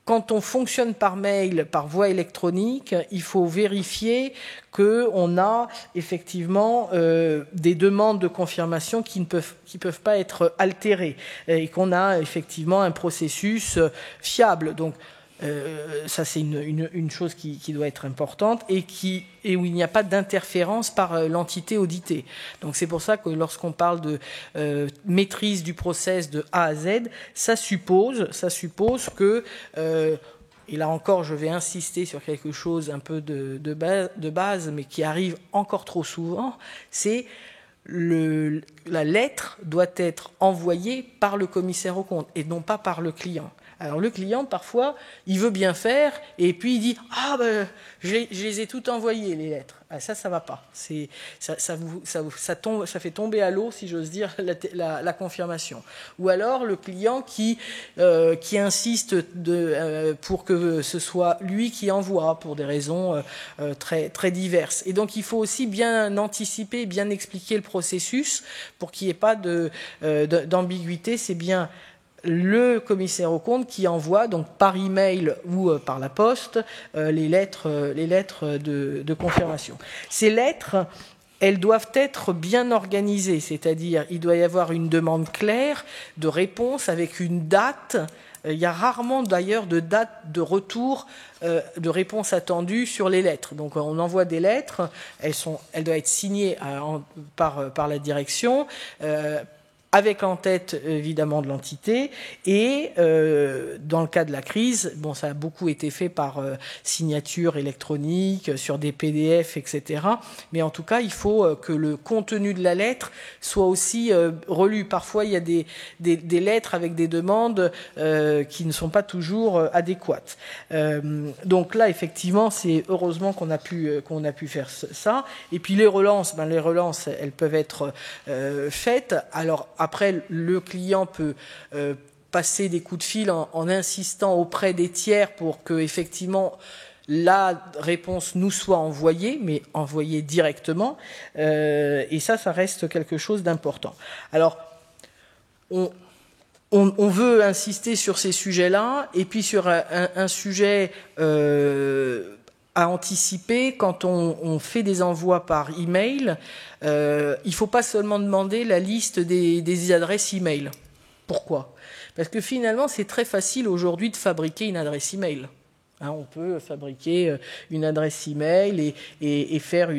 quand on fonctionne par mail, par voie électronique, il faut vérifier qu'on a effectivement des demandes de confirmation qui peuvent pas être altérées et qu'on a effectivement un processus fiable. Donc, Ça, c'est une chose qui doit être importante et où il n'y a pas d'interférence par l'entité auditée. Donc c'est pour ça que lorsqu'on parle de maîtrise du process de A à Z, ça suppose que et là encore, je vais insister sur quelque chose un peu de base, mais qui arrive encore trop souvent, c'est la lettre doit être envoyée par le commissaire aux comptes et non pas par le client. Alors le client, parfois, il veut bien faire et puis il dit « Ah, ben, je les ai toutes envoyées, les lettres. » Ah, ça va pas. Ça fait tomber à l'eau, si j'ose dire, la confirmation. Ou alors le client qui insiste pour que ce soit lui qui envoie pour des raisons très, très diverses. Et donc il faut aussi bien anticiper, bien expliquer le processus pour qu'il n'y ait pas d'ambiguïté. C'est bien le commissaire aux comptes qui envoie donc par email ou par la poste les lettres de confirmation. Ces lettres, elles doivent être bien organisées, c'est-à-dire il doit y avoir une demande claire de réponse avec une date. Il y a rarement d'ailleurs de date de retour de réponse attendue sur les lettres. Donc on envoie des lettres, elles doivent être signées par la direction. Avec en tête évidemment de l'entité et dans le cas de la crise, bon, ça a beaucoup été fait par signature électronique sur des PDF, etc. Mais en tout cas, il faut que le contenu de la lettre soit aussi relu. Parfois, il y a des lettres avec des demandes qui ne sont pas toujours adéquates. Donc là, effectivement, c'est heureusement qu'on a pu faire ça. Et puis les relances, elles peuvent être faites. Alors après, le client peut passer des coups de fil en insistant auprès des tiers pour que effectivement la réponse nous soit envoyée, mais envoyée directement. Et ça reste quelque chose d'important. Alors, on veut insister sur ces sujets-là, et puis sur un sujet à anticiper quand on fait des envois par email. Il ne faut pas seulement demander la liste des adresses email. Pourquoi ? Parce que finalement, c'est très facile aujourd'hui de fabriquer une adresse email. Hein, on peut fabriquer une adresse email et faire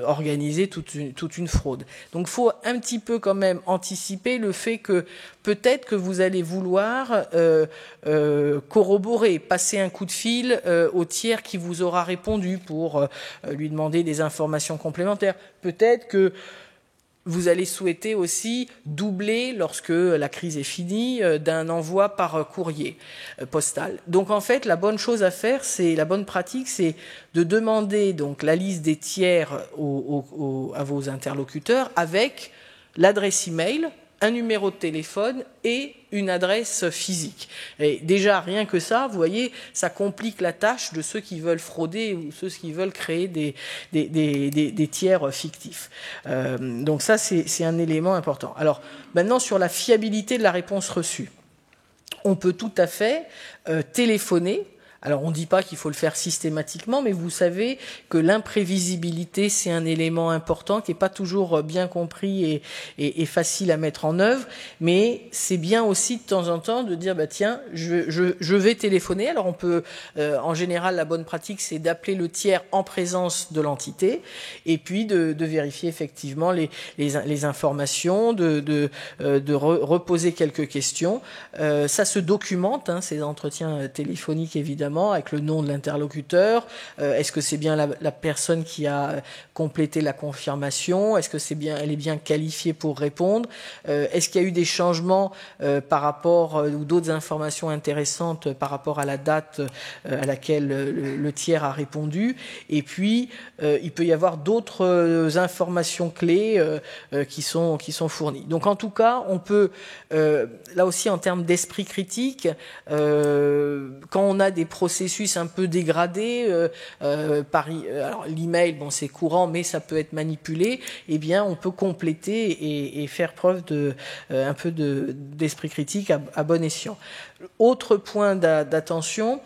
organiser toute une fraude. Donc, il faut un petit peu quand même anticiper le fait que peut-être que vous allez vouloir corroborer, passer un coup de fil au tiers qui vous aura répondu pour lui demander des informations complémentaires. Peut-être que vous allez souhaiter aussi doubler, lorsque la crise est finie, d'un envoi par courrier postal. Donc en fait, la bonne chose à faire, la bonne pratique, c'est de demander donc la liste des tiers à vos interlocuteurs avec l'adresse email, un numéro de téléphone et une adresse physique. Et déjà, rien que ça, vous voyez, ça complique la tâche de ceux qui veulent frauder ou ceux qui veulent créer des tiers fictifs. Donc ça, c'est un élément important. Alors, maintenant, sur la fiabilité de la réponse reçue. On peut tout à fait téléphoner. Alors, on ne dit pas qu'il faut le faire systématiquement, mais vous savez que l'imprévisibilité, c'est un élément important qui n'est pas toujours bien compris et facile à mettre en œuvre. Mais c'est bien aussi de temps en temps de dire, bah tiens, je vais téléphoner. Alors, on peut, en général, la bonne pratique, c'est d'appeler le tiers en présence de l'entité et puis de vérifier effectivement les informations, de reposer quelques questions. Ça se documente, hein, ces entretiens téléphoniques, évidemment, avec le nom de l'interlocuteur. Est-ce que c'est bien la personne qui a complété la confirmation ? Est-ce que elle est bien qualifiée pour répondre ? Est-ce qu'il y a eu des changements par rapport ou d'autres informations intéressantes par rapport à la date à laquelle le tiers a répondu ? Et puis, il peut y avoir d'autres informations clés qui sont fournies. Donc, en tout cas, on peut, là aussi, en termes d'esprit critique, quand on a des processus un peu dégradés, alors l'email, bon, c'est courant, mais ça peut être manipulé. Eh bien, on peut compléter et faire preuve un peu d'esprit critique à bon escient. Autre point d'attention,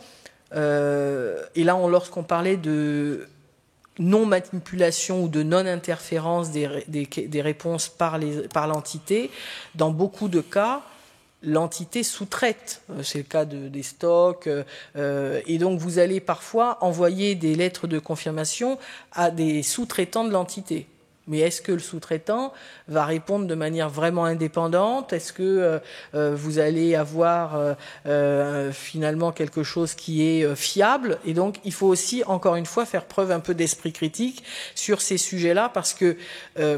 et là, lorsqu'on parlait de non-manipulation ou de non-interférence des réponses par l'entité, dans beaucoup de cas, l'entité sous-traite. C'est le cas des stocks. Et donc, vous allez parfois envoyer des lettres de confirmation à des sous-traitants de l'entité. Mais est-ce que le sous-traitant va répondre de manière vraiment indépendante? Est-ce que vous allez avoir finalement quelque chose qui est fiable? Et donc, il faut aussi, encore une fois, faire preuve un peu d'esprit critique sur ces sujets-là, parce que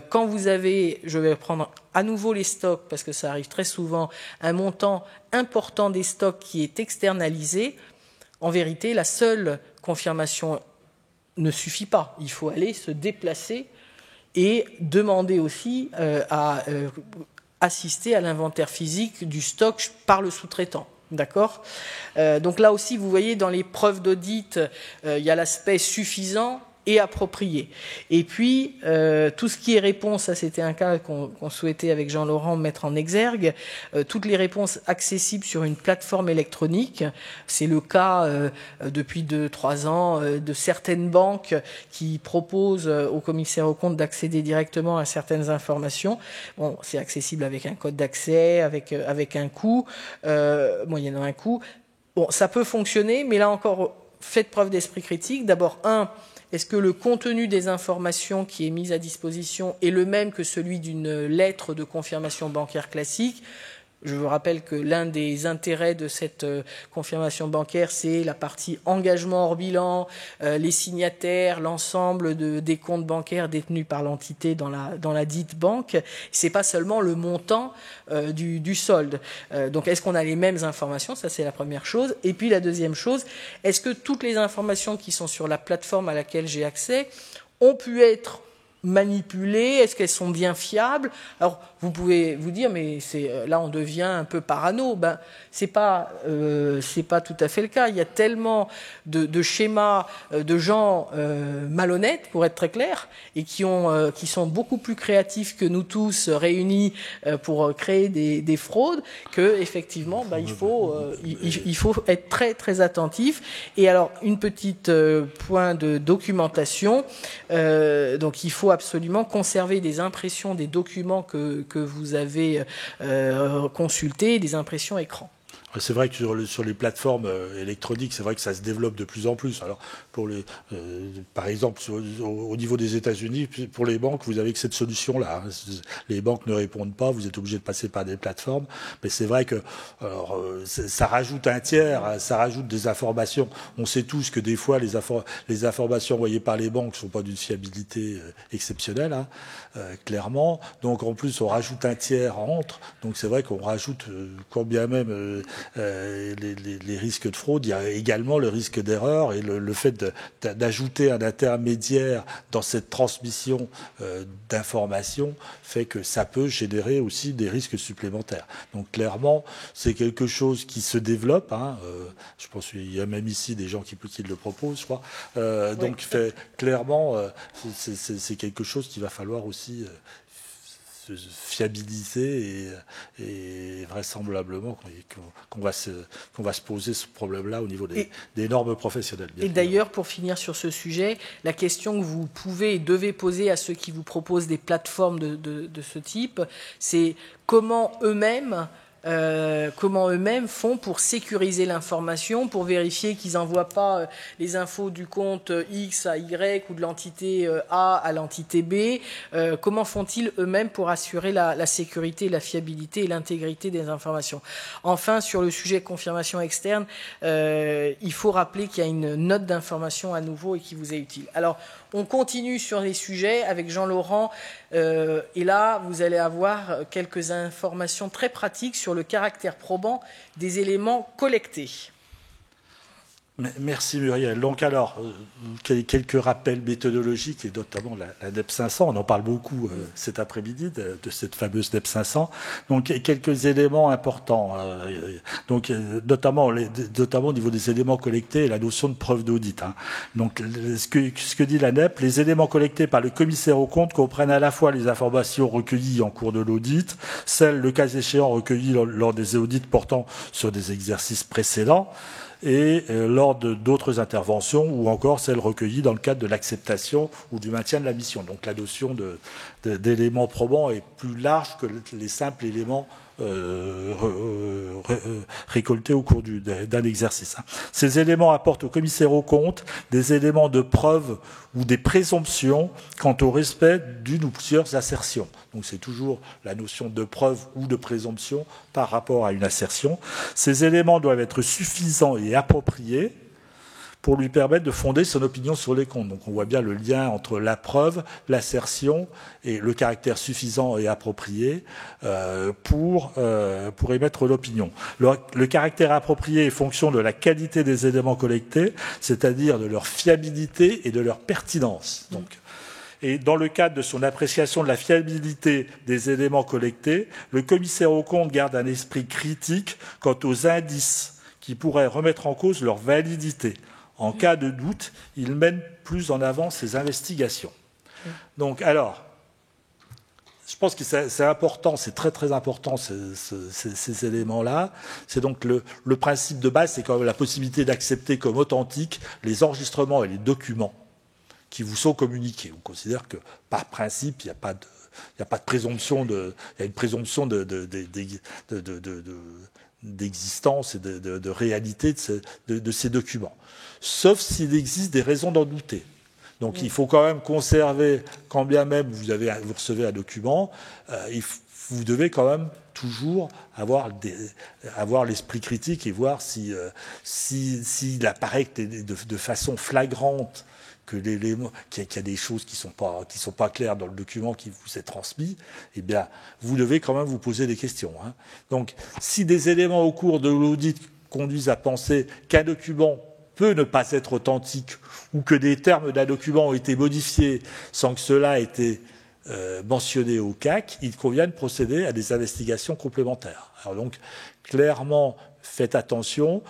quand vous avez, je vais prendre à nouveau les stocks, parce que ça arrive très souvent, un montant important des stocks qui est externalisé, en vérité, la seule confirmation ne suffit pas. Il faut aller se déplacer et demander aussi à assister à l'inventaire physique du stock par le sous-traitant. D'accord ? Donc là aussi, vous voyez, dans les preuves d'audit, il y a l'aspect suffisant et approprié. Et puis, tout ce qui est réponse, ça c'était un cas qu'on souhaitait avec Jean-Laurent mettre en exergue, toutes les réponses accessibles sur une plateforme électronique. C'est le cas depuis 2-3 ans de certaines banques qui proposent au commissaire aux comptes d'accéder directement à certaines informations. Bon, c'est accessible avec un code d'accès, avec un coût, moyennant un coût. Bon, ça peut fonctionner, mais là encore, faites preuve d'esprit critique. D'abord, est-ce que le contenu des informations qui est mis à disposition est le même que celui d'une lettre de confirmation bancaire classique ? Je vous rappelle que l'un des intérêts de cette confirmation bancaire, c'est la partie engagement hors bilan, les signataires, l'ensemble des comptes bancaires détenus par l'entité dans la dite banque. C'est pas seulement le montant du solde. Donc, est-ce qu'on a les mêmes informations ? Ça, c'est la première chose. Et puis, la deuxième chose, est-ce que toutes les informations qui sont sur la plateforme à laquelle j'ai accès ont pu être manipulées? Est-ce qu'elles sont bien fiables? Alors, vous pouvez vous dire, mais là, on devient un peu parano. Ben, c'est pas tout à fait le cas. Il y a tellement de schémas de gens malhonnêtes, pour être très clair, et qui sont beaucoup plus créatifs que nous tous réunis pour créer des fraudes, que effectivement, ben, il faut être très très attentif. Et alors, une petite point de documentation. Donc, il faut absolument conserver des impressions des documents que vous avez consultés, des impressions écran. C'est vrai que sur les plateformes électroniques, c'est vrai que ça se développe de plus en plus. Alors, par exemple, au niveau des États-Unis, pour les banques, vous avez que cette solution-là. Hein. Les banques ne répondent pas, vous êtes obligé de passer par des plateformes. Mais c'est vrai que ça rajoute un tiers, hein, ça rajoute des informations. On sait tous que des fois, les informations envoyées par les banques ne sont pas d'une fiabilité exceptionnelle, hein, clairement. Donc, en plus, on rajoute un tiers entre. Donc, c'est vrai qu'on rajoute, quand bien même les risques de fraude, il y a également le risque d'erreur et le fait d'ajouter un intermédiaire dans cette transmission d'informations fait que ça peut générer aussi des risques supplémentaires. Donc clairement, c'est quelque chose qui se développe. Hein, je pense qu'il y a même ici des gens qui le proposent, je crois. Oui. Donc clairement, c'est quelque chose qu'il va falloir aussi fiabiliser et vraisemblablement qu'on va se poser ce problème-là au niveau des normes professionnelles. Et d'ailleurs, pour finir sur ce sujet, la question que vous pouvez et devez poser à ceux qui vous proposent des plateformes de ce type, c'est comment eux-mêmes font pour sécuriser l'information, pour vérifier qu'ils n'envoient pas les infos du compte X à Y ou de l'entité A à l'entité B. Comment font-ils eux-mêmes pour assurer la sécurité, la fiabilité et l'intégrité des informations? Enfin, sur le sujet confirmation externe, il faut rappeler qu'il y a une note d'information à nouveau et qui vous est utile. Alors, on continue sur les sujets avec Jean-Laurent et là, vous allez avoir quelques informations très pratiques sur le caractère probant des éléments collectés. Merci Muriel. Donc alors, quelques rappels méthodologiques et notamment la NEP 500. On en parle beaucoup cet après-midi de cette fameuse NEP 500. Donc quelques éléments importants. Donc notamment au niveau des éléments collectés et la notion de preuve d'audit. Hein. Donc ce que dit la NEP, les éléments collectés par le commissaire aux comptes comprennent à la fois les informations recueillies en cours de l'audit, celles le cas échéant recueillies lors des audits portant sur des exercices précédents, et lors d'autres interventions, ou encore celles recueillies dans le cadre de l'acceptation ou du maintien de la mission. Donc la notion d'éléments probants est plus large que les simples éléments récoltés au cours d'un exercice. Ces éléments apportent au commissaire aux comptes des éléments de preuve ou des présomptions quant au respect d'une ou plusieurs assertions. Donc c'est toujours la notion de preuve ou de présomption par rapport à une assertion. Ces éléments doivent être suffisants et appropriés pour lui permettre de fonder son opinion sur les comptes. Donc on voit bien le lien entre la preuve, l'assertion et le caractère suffisant et approprié pour émettre l'opinion. Le caractère approprié est fonction de la qualité des éléments collectés, c'est-à-dire de leur fiabilité et de leur pertinence. Et dans le cadre de son appréciation de la fiabilité des éléments collectés, le commissaire aux comptes garde un esprit critique quant aux indices qui pourraient remettre en cause leur validité. En cas de doute, il mène plus en avant ses investigations. Donc, alors, je pense que c'est important, c'est très très important ces éléments-là. C'est donc le principe de base, c'est quand même la possibilité d'accepter comme authentiques les enregistrements et les documents qui vous sont communiqués. On considère que par principe, il n'y a pas de présomption il y a une présomption d'existence et de réalité de ces documents. Sauf s'il existe des raisons d'en douter. Donc il faut quand même conserver, quand bien même vous recevez un document, vous devez quand même toujours avoir l'esprit critique et voir s'il apparaît de façon flagrante qu'il y a des choses qui sont pas claires dans le document qui vous est transmis, eh bien, vous devez quand même vous poser des questions. Donc, si des éléments au cours de l'audit conduisent à penser qu'un document peut ne pas être authentique ou que des termes d'un document ont été modifiés sans que cela ait été mentionné au CAC, il convient de procéder à des investigations complémentaires. Alors donc, clairement, faites attention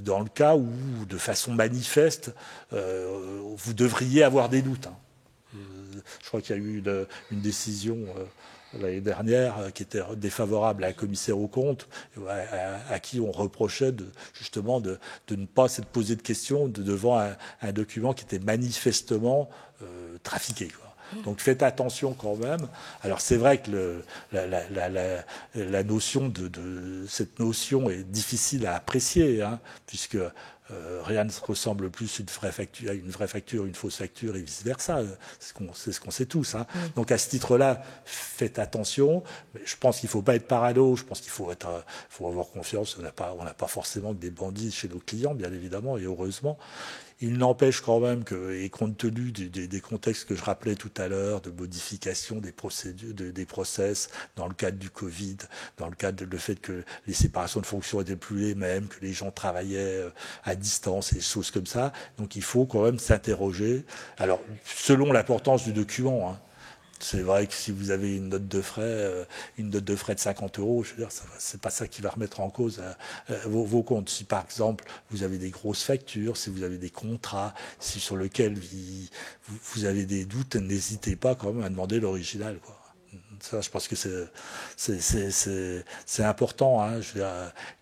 dans le cas où, de façon manifeste, vous devriez avoir des doutes. Je crois qu'il y a eu une décision l'année dernière qui était défavorable à un commissaire aux comptes, à qui on reprochait justement de ne pas se poser de questions devant un document qui était manifestement trafiqué, quoi. Donc faites attention quand même. Alors c'est vrai que la notion cette notion est difficile à apprécier, puisque rien ne ressemble plus à une vraie facture, une fausse facture et vice versa. C'est ce qu'on sait tous. Donc à ce titre-là, faites attention. Mais je pense qu'il ne faut pas être parano. Je pense qu'il faut avoir confiance. On n'a pas forcément que des bandits chez nos clients, bien évidemment, et heureusement. Il n'empêche quand même que, et compte tenu des contextes que je rappelais tout à l'heure, de modification des procédures, des process, dans le cadre du Covid, dans le cadre du fait que les séparations de fonctions étaient plus les mêmes, que les gens travaillaient à distance et des choses comme ça. Donc il faut quand même s'interroger. Alors, selon l'importance du document, c'est vrai que si vous avez une note de frais de 50 €, je veux dire, c'est pas ça qui va remettre en cause vos comptes. Si par exemple vous avez des grosses factures, si vous avez des contrats, si sur lesquels vous avez des doutes, n'hésitez pas quand même à demander l'original, quoi. Ça, je pense que c'est important. Je veux dire,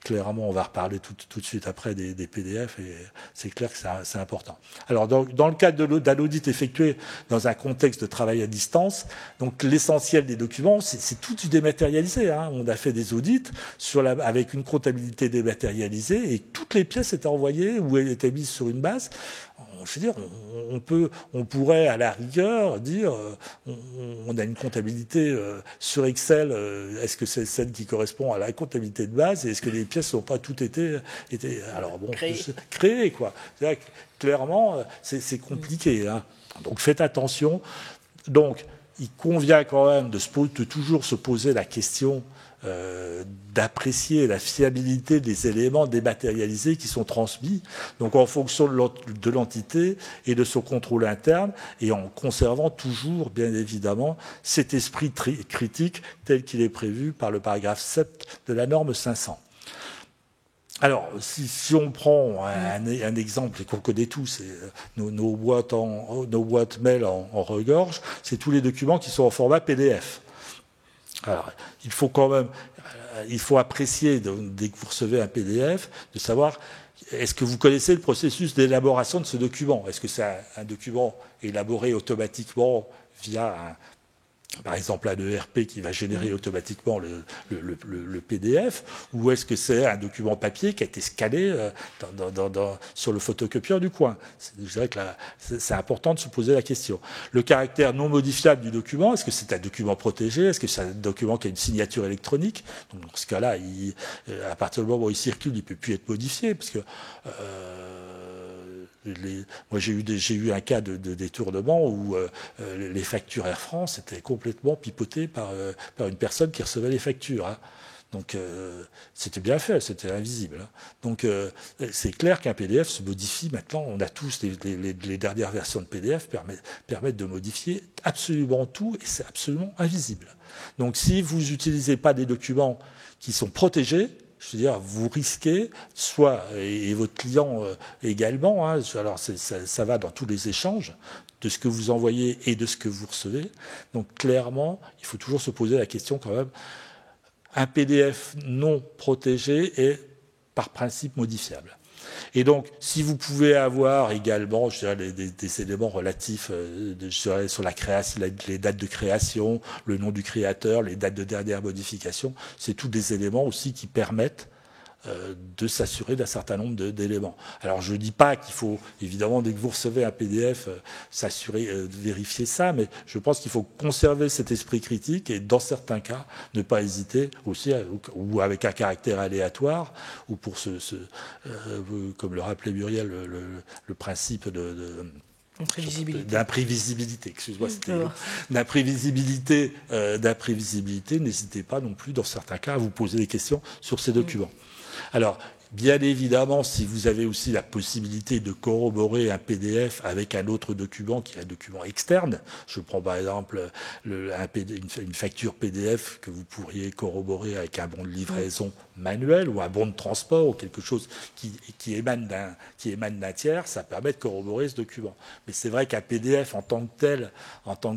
clairement, on va reparler tout de suite après des PDF, et c'est clair que c'est important. Alors, dans le cadre d'un audit effectué dans un contexte de travail à distance, donc l'essentiel des documents, c'est tout du dématérialisé. On a fait des audits avec une comptabilité dématérialisée, et toutes les pièces étaient envoyées ou étaient mises sur une base. Je veux dire, on pourrait à la rigueur dire, on a une comptabilité sur Excel. Est-ce que c'est celle qui correspond à la comptabilité de base, et est-ce que les pièces n'ont pas toutes été alors bon, créées, quoi. C'est-à-dire que, clairement, c'est compliqué. Donc faites attention. Donc il convient quand même de toujours se poser la question d'apprécier la fiabilité des éléments dématérialisés qui sont transmis, donc en fonction de l'entité et de son contrôle interne, et en conservant toujours, bien évidemment, cet esprit critique tel qu'il est prévu par le paragraphe 7 de la norme 500. Alors, si on prend un exemple qu'on connaît tous, nos boîtes mail en regorge, c'est tous les documents qui sont en format PDF. Alors, il faut apprécier, dès que vous recevez un PDF, de savoir, est-ce que vous connaissez le processus d'élaboration de ce document? Est-ce que c'est un document élaboré automatiquement via par exemple un ERP qui va générer automatiquement le PDF, ou est-ce que c'est un document papier qui a été scanné sur le photocopieur du coin? Je dirais que c'est important de se poser la question. Le caractère non modifiable du document, est-ce que c'est un document protégé? Est-ce que c'est un document qui a une signature électronique? Donc, dans ce cas-là, à partir du moment où il circule, il ne peut plus être modifié, parce que moi, j'ai eu un cas de détournement où les factures Air France étaient complètement pipotées par une personne qui recevait les factures. Hein. Donc, c'était bien fait, c'était invisible. Hein. Donc, c'est clair qu'un PDF se modifie maintenant. On a tous les dernières versions de PDF permettent de modifier absolument tout et c'est absolument invisible. Donc, si vous n'utilisez pas des documents qui sont protégés, je veux dire, vous risquez, et votre client également, hein, alors ça va dans tous les échanges, de ce que vous envoyez et de ce que vous recevez. Donc clairement, il faut toujours se poser la question quand même, un PDF non protégé est par principe modifiable. Et donc, si vous pouvez avoir également, je dirais, des éléments relatifs sur la création, les dates de création, le nom du créateur, les dates de dernière modification, c'est tous des éléments aussi qui permettent de s'assurer d'un certain nombre d'éléments. Alors, je ne dis pas qu'il faut, évidemment, dès que vous recevez un PDF, vérifier ça, mais je pense qu'il faut conserver cet esprit critique et, dans certains cas, ne pas hésiter aussi, ou avec un caractère aléatoire, ou pour comme le rappelait Muriel, le principe d'imprévisibilité, excuse-moi, d'imprévisibilité, n'hésitez pas non plus, dans certains cas, à vous poser des questions sur ces documents. Alors, bien évidemment, si vous avez aussi la possibilité de corroborer un PDF avec un autre document qui est un document externe, je prends par exemple une facture PDF que vous pourriez corroborer avec un bon de livraison manuel ou un bon de transport ou quelque chose qui émane d'un tiers, ça permet de corroborer ce document. Mais c'est vrai qu'un PDF en tant que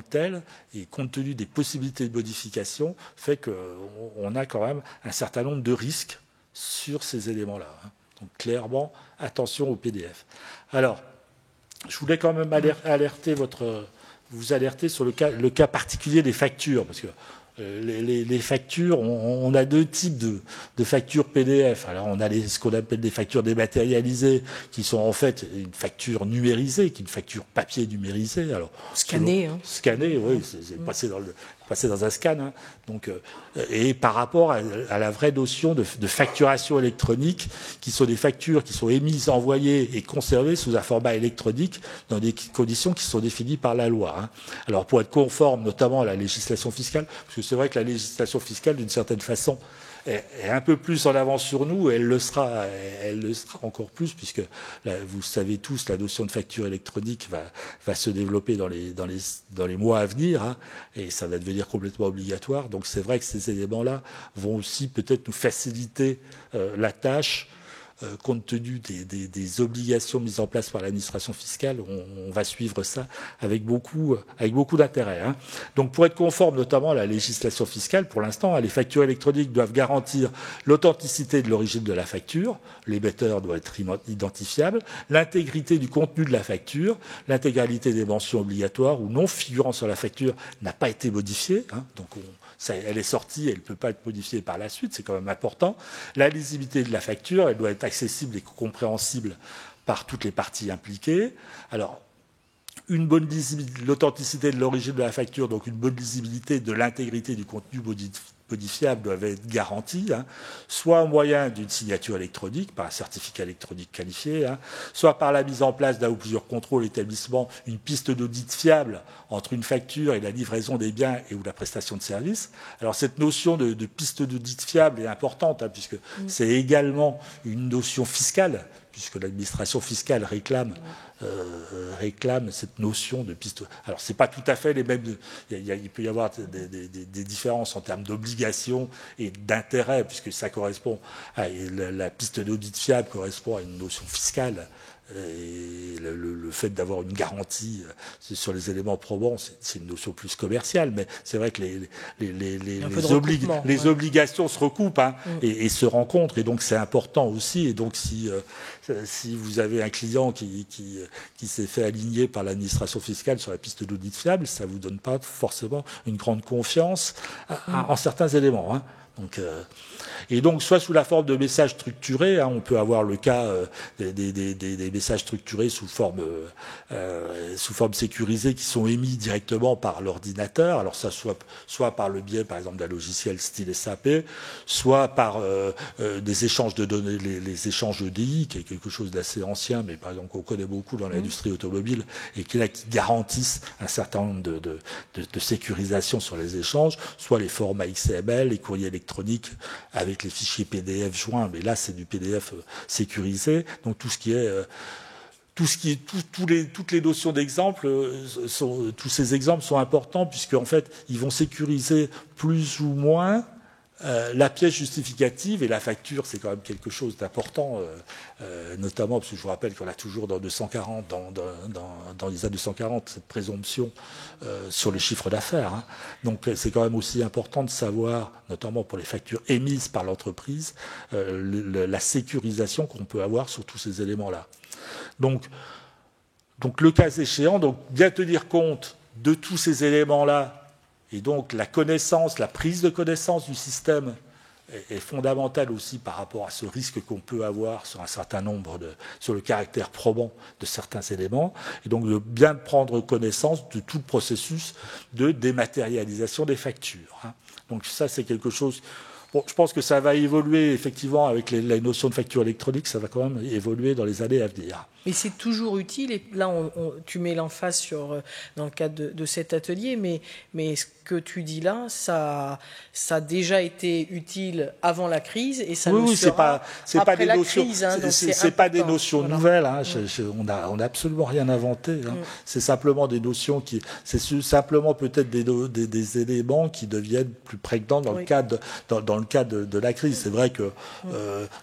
tel, et compte tenu des possibilités de modification, fait qu'on a quand même un certain nombre de risques sur ces éléments-là. Hein. Donc clairement, attention au PDF. Alors, je voulais quand même vous alerter sur le cas particulier des factures, parce que les factures, on a deux types de factures PDF. Alors, on a ce qu'on appelle des factures dématérialisées, qui sont en fait une facture numérisée, qui est une facture papier numérisée. Alors, scannée, oui, c'est passé dans un scan. Hein. Donc, et par rapport à la vraie notion de facturation électronique, qui sont des factures qui sont émises, envoyées et conservées sous un format électronique dans des conditions qui sont définies par la loi. Hein. Alors, pour être conforme notamment à la législation fiscale, parce que c'est vrai que la législation fiscale, d'une certaine façon, est un peu plus en avance sur nous, et elle le sera encore plus, puisque vous savez tous, la notion de facture électronique va se développer dans les mois à venir, hein, et ça va devenir complètement obligatoire. Donc c'est vrai que ces éléments-là vont aussi peut-être nous faciliter la tâche. Compte tenu des obligations mises en place par l'administration fiscale, on va suivre ça avec beaucoup d'intérêt. Hein. Donc, pour être conforme notamment à la législation fiscale, pour l'instant, les factures électroniques doivent garantir l'authenticité de l'origine de la facture, l'émetteur doit être identifiable, l'intégrité du contenu de la facture, l'intégralité des mentions obligatoires ou non figurant sur la facture n'a pas été modifiée. Hein. Donc, elle est sortie, elle ne peut pas être modifiée par la suite, c'est quand même important. La lisibilité de la facture, elle doit être accessible et compréhensible par toutes les parties impliquées. Alors, une bonne lisibilité, l'authenticité de l'origine de la facture, donc une bonne lisibilité de l'intégrité du contenu modifiable doivent être garanties, hein, soit au moyen d'une signature électronique, par un certificat électronique qualifié, hein, soit par la mise en place d'un ou plusieurs contrôles établissement, une piste d'audit fiable entre une facture et la livraison des biens et ou la prestation de services. Alors cette notion de piste d'audit fiable est importante, hein, puisque c'est également une notion fiscale, puisque l'administration fiscale réclame cette notion de piste. Alors, c'est pas tout à fait les mêmes. Il peut y avoir des différences en termes d'obligation et d'intérêt, puisque ça correspond à la piste d'audit fiable correspond à une notion fiscale Et le fait d'avoir une garantie sur les éléments probants, c'est une notion plus commerciale, mais c'est vrai que les obligations se recoupent et se rencontrent, et donc c'est important aussi. Et donc si vous avez un client qui s'est fait aligner par l'administration fiscale sur la piste d'audit fiable, ça vous donne pas forcément une grande confiance en certains éléments. Donc, et donc, soit sous la forme de messages structurés, on peut avoir le cas des messages structurés sous forme sécurisée qui sont émis directement par l'ordinateur. Alors ça, soit par le biais, par exemple, d'un logiciel style SAP, soit par des échanges de données, les échanges EDI, qui est quelque chose d'assez ancien, mais par exemple qu'on connaît beaucoup dans l'industrie automobile et qui garantissent un certain nombre de sécurisation sur les échanges, soit les formats XML, les courriers électroniques avec les fichiers PDF joints, mais là c'est du PDF sécurisé. Donc toutes les notions d'exemple, tous ces exemples sont importants puisque en fait ils vont sécuriser plus ou moins la pièce justificative, et la facture, c'est quand même quelque chose d'important, notamment parce que je vous rappelle qu'on a toujours dans 240, dans l'ISA 240, cette présomption sur les chiffres d'affaires. Donc c'est quand même aussi important de savoir, notamment pour les factures émises par l'entreprise, la sécurisation qu'on peut avoir sur tous ces éléments-là. Donc le cas échéant, bien tenir compte de tous ces éléments-là. Et donc la prise de connaissance du système est fondamentale aussi par rapport à ce risque qu'on peut avoir sur un certain nombre sur le caractère probant de certains éléments. Et donc de bien prendre connaissance de tout le processus de dématérialisation des factures. Donc ça, c'est quelque chose. Bon, je pense que ça va évoluer effectivement avec les notions de facture électronique, ça va quand même évoluer dans les années à venir. Mais c'est toujours utile, et là tu mets l'emphase dans le cadre de cet atelier, mais ce que tu dis là, ça a déjà été utile avant la crise, et ça le sera après la crise. C'est pas des notions nouvelles, on a absolument rien inventé. C'est simplement des notions c'est simplement peut-être des éléments qui deviennent plus prégnants dans le cadre de la crise. C'est vrai que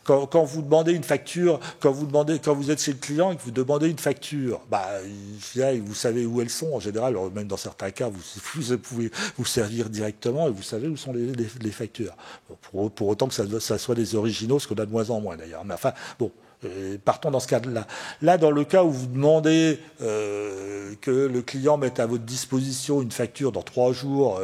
quand vous demandez une facture, quand vous êtes chez le client et que vous demandez une facture, vous savez où elles sont en général. Alors même dans certains cas, vous pouvez vous servir directement et vous savez où sont les factures. Pour autant que ça soit des originaux, ce qu'on a de moins en moins d'ailleurs. Mais enfin, bon. Partons dans ce cas-là. Là, dans le cas où vous demandez que le client mette à votre disposition une facture dans 3 jours,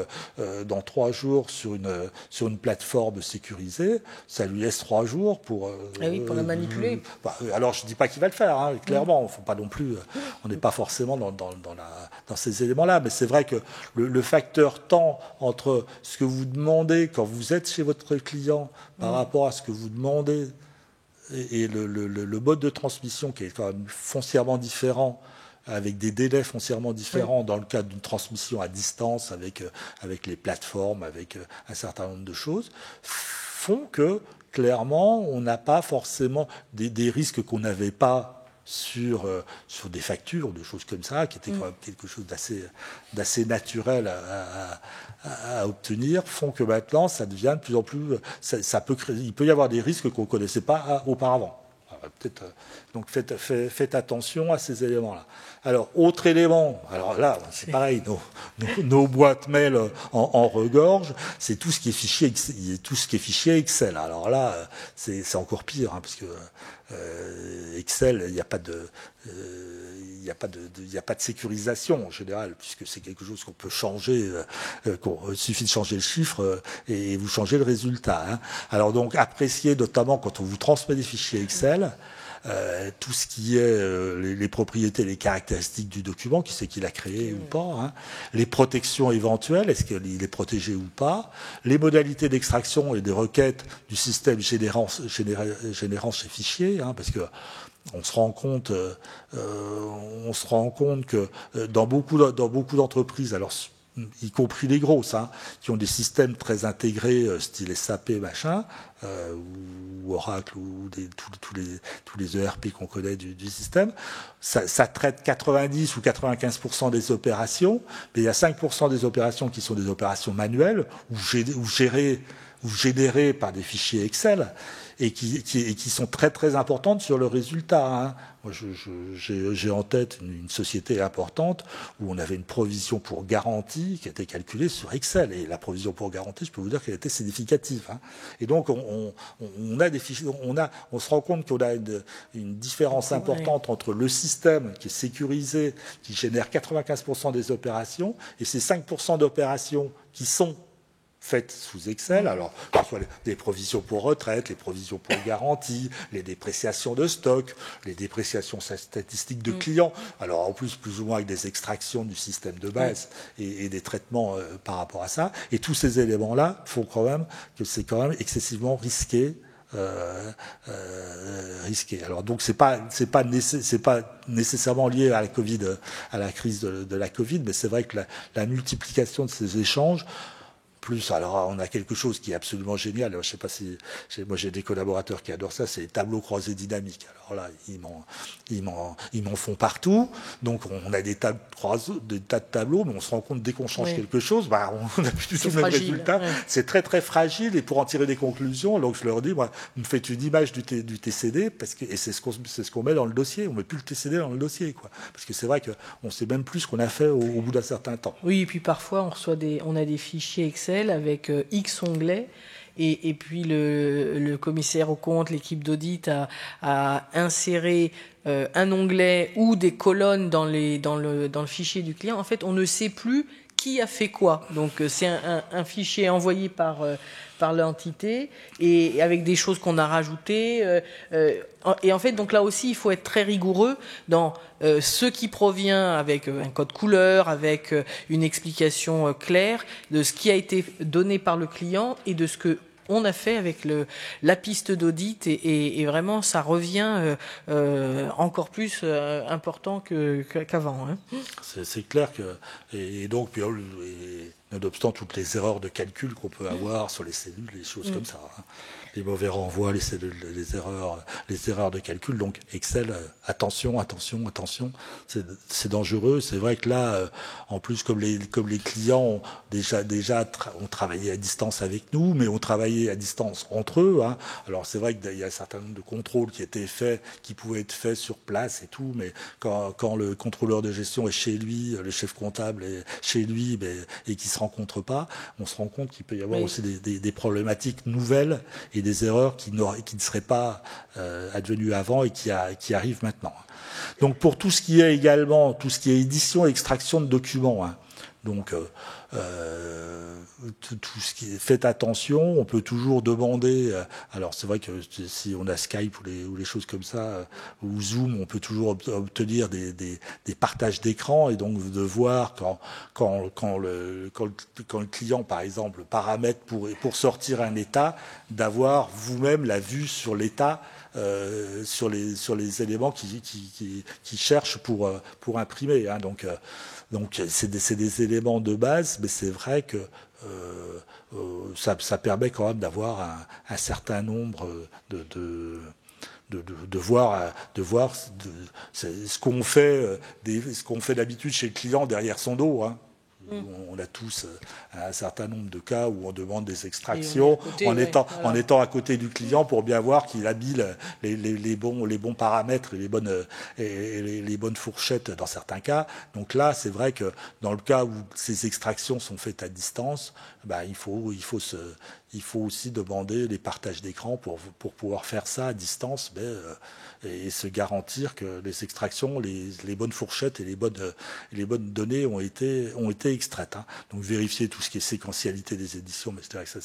sur une plateforme sécurisée, ça lui laisse 3 jours pour la manipuler. Alors, je dis pas qu'il va le faire, clairement. Faut pas non plus. On n'est pas forcément dans ces éléments-là, mais c'est vrai que le facteur temps entre ce que vous demandez quand vous êtes chez votre client par rapport à ce que vous demandez et le mode de transmission qui est quand même foncièrement différent, avec des délais foncièrement différents dans le cadre d'une transmission à distance avec les plateformes, avec un certain nombre de choses, font que, clairement, on n'a pas forcément des risques qu'on n'avait pas sur des factures, des choses comme ça, qui étaient quand même quelque chose d'assez naturel à obtenir, font que maintenant ça devient de plus en plus, il peut y avoir des risques qu'on ne connaissait pas auparavant. Donc faites attention à ces éléments-là. Alors, autre élément, alors là, c'est pareil, nos boîtes mail en regorgent, c'est tout ce qui est fichier Excel. Alors là, c'est encore pire, parce que Excel, il n'y a pas de sécurisation en général, puisque c'est quelque chose qu'on peut changer, il suffit de changer le chiffre et vous changez le résultat. Alors donc, appréciez notamment quand on vous transmet des fichiers Excel, tout ce qui est les propriétés, les caractéristiques du document, qui c'est qu'il a créé ou pas, les protections éventuelles, est-ce qu'il est protégé ou pas, les modalités d'extraction et des requêtes du système générant ces fichiers, parce que on se rend compte que dans beaucoup d'entreprises, alors y compris les grosses, qui ont des systèmes très intégrés, style SAP, ou Oracle, ou tous les ERP qu'on connaît du système, ça traite 90 ou 95% des opérations, mais il y a 5% des opérations qui sont des opérations manuelles, ou gérées ou générées par des fichiers Excel et qui sont très très importantes sur le résultat. Hein. Moi, j'ai en tête une société importante où on avait une provision pour garantie qui était calculée sur Excel. Et la provision pour garantie, je peux vous dire qu'elle était significative. Hein. Et donc, on a des fichiers, on se rend compte qu'on a une différence importante entre le système qui est sécurisé, qui génère 95% des opérations, et ces 5% d'opérations qui sont faites sous Excel, alors que ce soit les provisions pour retraite, les provisions pour garantie, les dépréciations de stock, les dépréciations statistiques de clients, alors en plus ou moins avec des extractions du système de base et des traitements par rapport à ça, et tous ces éléments-là font quand même que c'est quand même excessivement risqué. Alors donc c'est pas nécessairement lié à la Covid, à la crise de la Covid, mais c'est vrai que la multiplication de ces échanges. Plus, alors on a quelque chose qui est absolument génial. Je sais pas si, moi j'ai des collaborateurs qui adorent ça, c'est les tableaux croisés dynamiques. Alors là, ils m'en font partout. Donc on a des tas de tableaux, mais on se rend compte dès qu'on change quelque chose, on n'a plus du tout le même résultat. Ouais. C'est très très fragile et pour en tirer des conclusions, donc je leur dis, moi, vous me faites une image du TCD parce que et c'est ce qu'on met dans le dossier. On met plus le TCD dans le dossier, quoi. Parce que c'est vrai que on sait même plus ce qu'on a fait au bout d'un certain temps. Oui, et puis parfois on a des fichiers Excel avec X onglets et puis le commissaire aux comptes, l'équipe d'audit a inséré un onglet ou des colonnes dans le fichier du client. En fait, on ne sait plus qui a fait quoi. Donc c'est un fichier envoyé par l'entité et avec des choses qu'on a rajoutées. Et en fait, donc là aussi, il faut être très rigoureux dans ce qui provient avec un code couleur, avec une explication claire de ce qui a été donné par le client et de ce que on a fait avec la piste d'audit et vraiment ça revient encore plus important qu'avant. Hein. C'est clair que et donc nonobstant toutes les erreurs de calcul qu'on peut avoir sur les cellules, les choses comme ça, hein. Les mauvais renvois, les erreurs de calcul. Donc Excel, attention, c'est dangereux. C'est vrai que là, en plus comme les clients ont déjà ont travaillé à distance avec nous, mais ont travaillé à distance entre eux. Hein. Alors c'est vrai qu'il y a un certain nombre de contrôles qui pouvaient être faits sur place et tout, mais quand le contrôleur de gestion est chez lui, le chef comptable est chez lui, et qui se rencontre pas, on se rend compte qu'il peut y avoir aussi des problématiques nouvelles et des erreurs qui ne seraient pas advenues avant et qui arrivent maintenant. Donc pour tout ce qui est édition et extraction de documents, hein, donc tout ce qui est, faites attention, on peut toujours demander, alors c'est vrai que si on a Skype ou les choses comme ça, ou Zoom, on peut toujours obtenir des partages d'écran et donc de voir quand le client par exemple paramètre pour sortir un état, d'avoir vous-même la vue sur l'état sur les éléments qui cherchent pour imprimer, hein. Donc c'est des éléments de base, mais c'est vrai que ça permet quand même d'avoir un certain nombre de voir ce qu'on fait d'habitude chez le client derrière son dos, hein. On a tous un certain nombre de cas où on demande des extractions en étant à côté du client pour bien voir qu'il habille les bons paramètres et les bonnes fourchettes dans certains cas. Donc là, c'est vrai que dans le cas où ces extractions sont faites à distance, il faut aussi demander des partages d'écran pour pouvoir faire ça à distance, et se garantir que les extractions, les bonnes fourchettes et les bonnes données ont été extraites, hein. Donc vérifier tout ce qui est séquentialité des éditions, mais c'est vrai que ça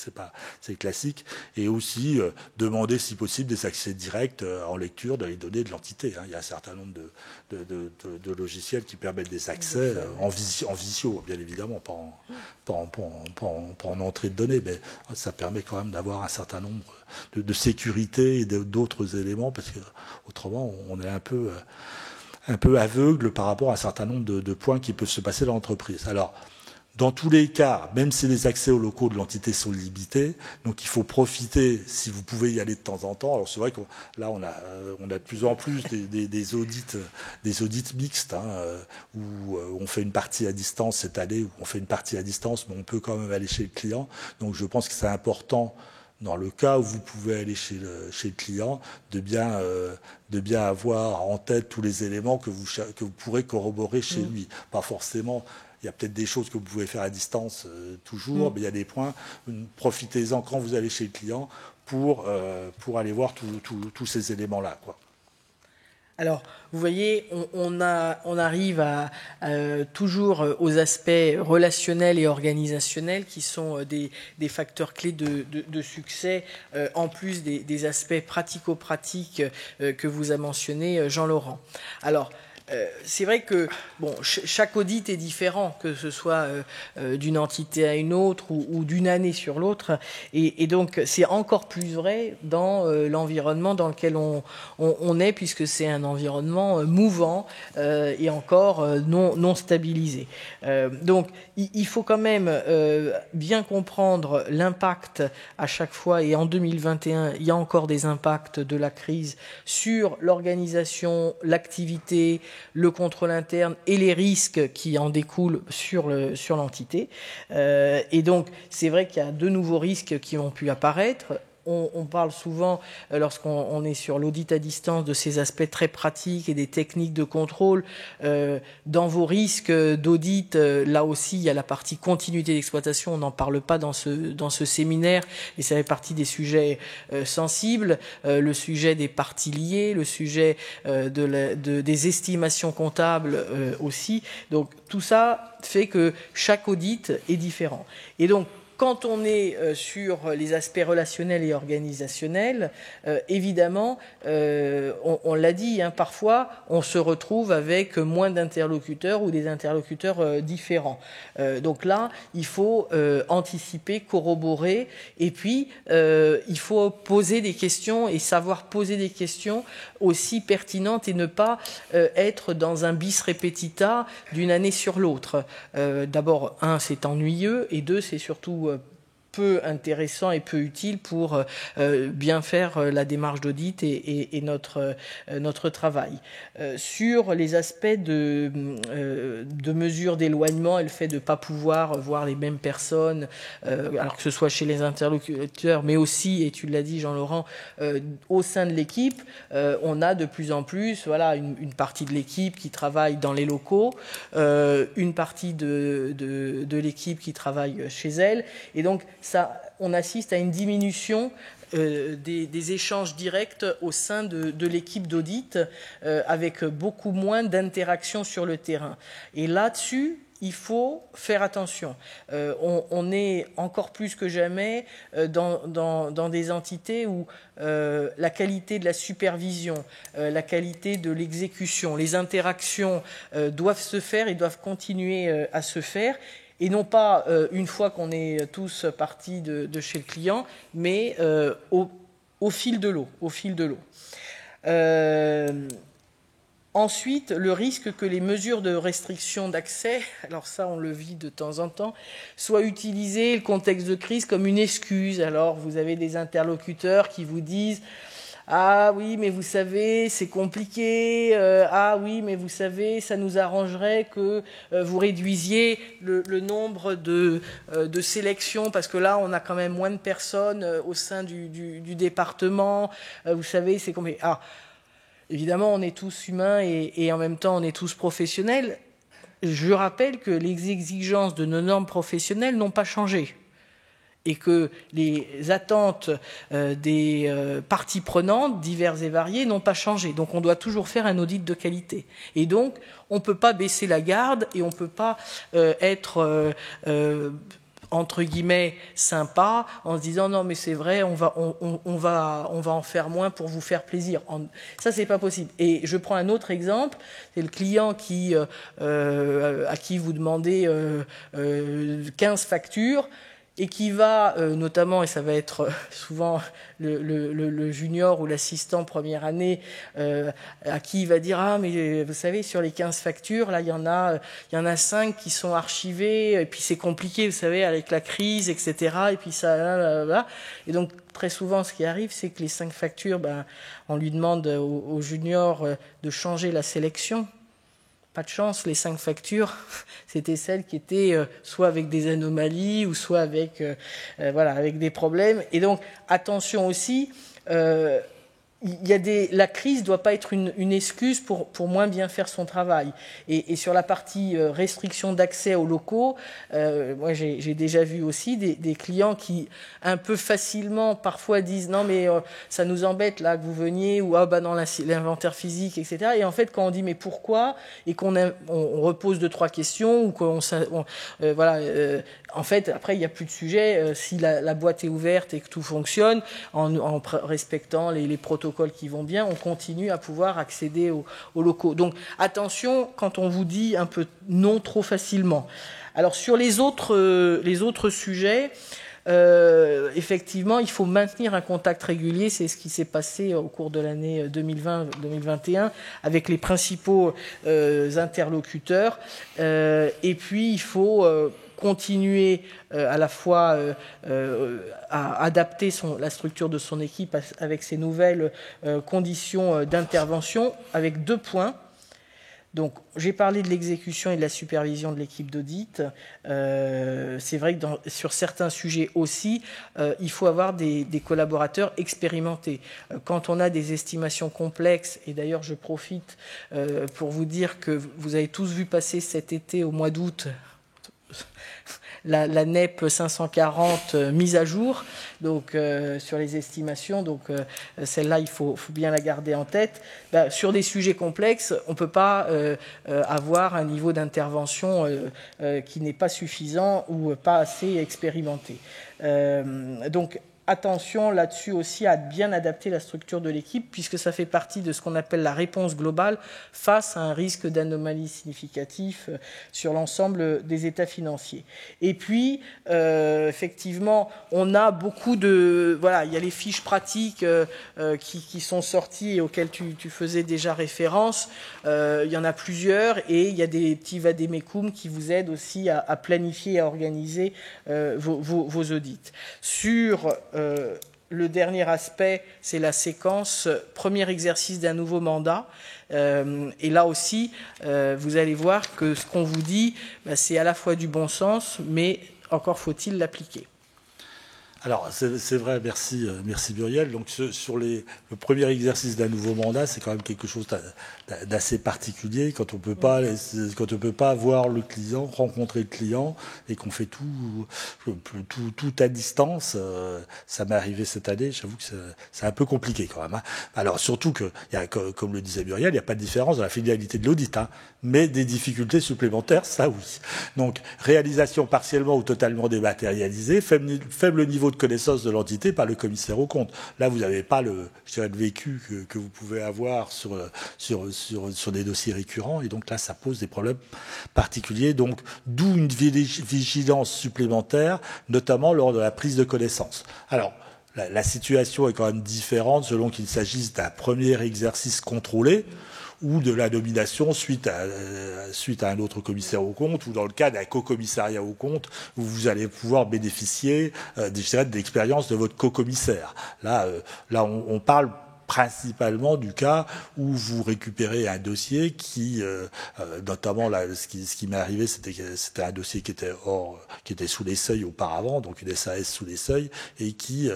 c'est classique, et aussi demander si possible des accès directs en lecture dans les données de l'entité, hein. Il y a un certain nombre de logiciels qui permettent des accès en visio, bien évidemment, pas en entrée de données, mais ça permet quand même d'avoir un certain nombre de sécurité et d'autres éléments, parce que autrement on est un peu aveugle par rapport à un certain nombre de points qui peuvent se passer dans l'entreprise. Alors Dans tous les cas, même si les accès aux locaux de l'entité sont limités, donc il faut profiter, si vous pouvez y aller de temps en temps. Alors c'est vrai que là on a de plus en plus des audits mixtes, où on fait une partie à distance cette année, où on fait une partie à distance, mais on peut quand même aller chez le client. Donc je pense que c'est important, dans le cas où vous pouvez aller chez le client, de bien avoir en tête tous les éléments que vous pourrez corroborer chez lui. Pas forcément. Il y a peut-être des choses que vous pouvez faire à distance toujours, mais il y a des points. Profitez-en quand vous allez chez le client pour aller voir tous ces éléments-là, quoi. Alors, vous voyez, on arrive toujours aux aspects relationnels et organisationnels qui sont des facteurs clés de succès, en plus des aspects pratico-pratiques que vous a mentionné Jean-Laurent. Alors, c'est vrai que chaque audit est différent, que ce soit d'une entité à une autre ou d'une année sur l'autre, et donc c'est encore plus vrai dans l'environnement dans lequel on est, puisque c'est un environnement mouvant et encore non stabilisé. Donc il faut quand même bien comprendre l'impact à chaque fois, et en 2021 il y a encore des impacts de la crise sur l'organisation, l'activité, le contrôle interne et les risques qui en découlent sur l'entité. Et donc, c'est vrai qu'il y a de nouveaux risques qui ont pu apparaître. On parle souvent, lorsqu'on est sur l'audit à distance, de ces aspects très pratiques et des techniques de contrôle. Dans vos risques d'audit, là aussi, il y a la partie continuité d'exploitation. On n'en parle pas dans ce séminaire, et ça fait partie des sujets sensibles. Le sujet des parties liées, le sujet des estimations comptables aussi. Donc, tout ça fait que chaque audit est différent. Et donc, quand on est sur les aspects relationnels et organisationnels, évidemment, on l'a dit, parfois on se retrouve avec moins d'interlocuteurs ou des interlocuteurs différents. Donc là, il faut anticiper, corroborer, et puis il faut poser des questions et savoir poser des questions aussi pertinentes et ne pas être dans un bis repetita d'une année sur l'autre. D'abord, c'est ennuyeux, et c'est surtout peu intéressant et peu utile pour bien faire la démarche d'audit et notre travail. Sur les aspects de mesures d'éloignement et le fait de ne pas pouvoir voir les mêmes personnes, alors que ce soit chez les interlocuteurs, mais aussi, et tu l'as dit Jean-Laurent, au sein de l'équipe, on a de plus en plus une partie de l'équipe qui travaille dans les locaux, une partie de l'équipe qui travaille chez elle, et donc on assiste à une diminution des échanges directs au sein de l'équipe d'audit, avec beaucoup moins d'interactions sur le terrain. Et là-dessus, il faut faire attention. On est encore plus que jamais dans des entités où la qualité de la supervision, la qualité de l'exécution, les interactions doivent se faire et doivent continuer à se faire. Et non pas une fois qu'on est tous partis de chez le client, mais au fil de l'eau. Ensuite, le risque que les mesures de restriction d'accès, alors ça on le vit de temps en temps, soient utilisées, le contexte de crise, comme une excuse. Alors vous avez des interlocuteurs qui vous disent « Ah oui, mais vous savez, c'est compliqué. Ah oui, mais vous savez, ça nous arrangerait que vous réduisiez le nombre de sélections, parce que là, on a quand même moins de personnes au sein du département. Vous savez, c'est compliqué. » Alors, évidemment, on est tous humains et en même temps, on est tous professionnels. Je rappelle que les exigences de nos normes professionnelles n'ont pas changé, et que les attentes des parties prenantes, diverses et variées, n'ont pas changé. Donc on doit toujours faire un audit de qualité. Et donc, on ne peut pas baisser la garde, et on ne peut pas être entre guillemets sympa en se disant non mais c'est vrai, on va en faire moins pour vous faire plaisir. Ça c'est pas possible. Et je prends un autre exemple, c'est le client à qui vous demandez 15 factures. et qui va notamment, et ça va être souvent le junior ou l'assistant première année, à qui il va dire « Ah, mais vous savez, sur les 15 factures, là, il y en a 5 qui sont archivées, et puis c'est compliqué, vous savez, avec la crise, etc. » Et puis ça, là. Et donc, très souvent, ce qui arrive, c'est que les 5 factures, on lui demande au junior de changer la sélection. Pas de chance, les 5 factures, c'était celles qui étaient soit avec des anomalies ou soit avec, avec des problèmes. Et donc, attention aussi, la crise ne doit pas être une excuse pour moins bien faire son travail. Et sur la partie restriction d'accès aux locaux, moi j'ai déjà vu aussi des clients qui un peu facilement parfois disent non mais ça nous embête là que vous veniez, ou dans l'inventaire physique, etc. Et en fait quand on dit mais pourquoi, et qu'on repose 2-3 questions, ou en fait après il n'y a plus de sujet. Si la boîte est ouverte et que tout fonctionne en respectant les protocoles qui vont bien, on continue à pouvoir accéder aux locaux. Donc attention quand on vous dit un peu non trop facilement. Alors sur les autres sujets, effectivement, il faut maintenir un contact régulier. C'est ce qui s'est passé au cours de l'année 2020-2021 avec les principaux interlocuteurs. Et puis, il faut continuer à la fois à adapter la structure de son équipe avec ces nouvelles conditions d'intervention, avec 2 points. Donc, j'ai parlé de l'exécution et de la supervision de l'équipe d'audit. C'est vrai que sur certains sujets aussi, il faut avoir des collaborateurs expérimentés. Quand on a des estimations complexes, et d'ailleurs je profite pour vous dire que vous avez tous vu passer cet été au mois d'août la NEP 540 mise à jour, donc sur les estimations. Donc celle-là, il faut bien la garder en tête. Sur des sujets complexes, on ne peut pas avoir un niveau d'intervention qui n'est pas suffisant ou pas assez expérimenté. Donc attention là-dessus aussi à bien adapter la structure de l'équipe, puisque ça fait partie de ce qu'on appelle la réponse globale face à un risque d'anomalie significatif sur l'ensemble des états financiers. Et puis, effectivement, on a beaucoup de... Voilà, il y a les fiches pratiques qui sont sorties et auxquelles tu faisais déjà référence. Il y en a plusieurs, et il y a des petits vadémécum qui vous aident aussi à planifier et à organiser vos audits. Sur le dernier aspect, c'est la séquence premier exercice d'un nouveau mandat. Et là aussi, vous allez voir que ce qu'on vous dit, c'est à la fois du bon sens, mais encore faut-il l'appliquer. Alors, c'est vrai, merci Muriel. Donc, sur le premier exercice d'un nouveau mandat, c'est quand même quelque chose d'assez particulier quand on peut pas voir le client, rencontrer le client, et qu'on fait tout à distance. Ça m'est arrivé cette année. J'avoue que c'est un peu compliqué quand même. Hein. Alors, surtout que, comme le disait Muriel, il n'y a pas de différence dans la finalité de l'audit, hein, mais des difficultés supplémentaires, ça oui. Donc, réalisation partiellement ou totalement dématérialisée, faible niveau de connaissance de l'entité par le commissaire aux comptes. Là, vous n'avez pas le vécu que vous pouvez avoir sur des dossiers récurrents, et donc là, ça pose des problèmes particuliers. Donc, d'où une vigilance supplémentaire, notamment lors de la prise de connaissance. Alors, la situation est quand même différente selon qu'il s'agisse d'un premier exercice contrôlé ou de la nomination suite à un autre commissaire au compte, ou dans le cas d'un co-commissariat au compte, où vous allez pouvoir bénéficier de l'expérience de votre co-commissaire. Là, on parle principalement du cas où vous récupérez un dossier qui, notamment là, ce qui m'est arrivé, c'était un dossier qui était sous les seuils auparavant, donc une SAS sous les seuils, et qui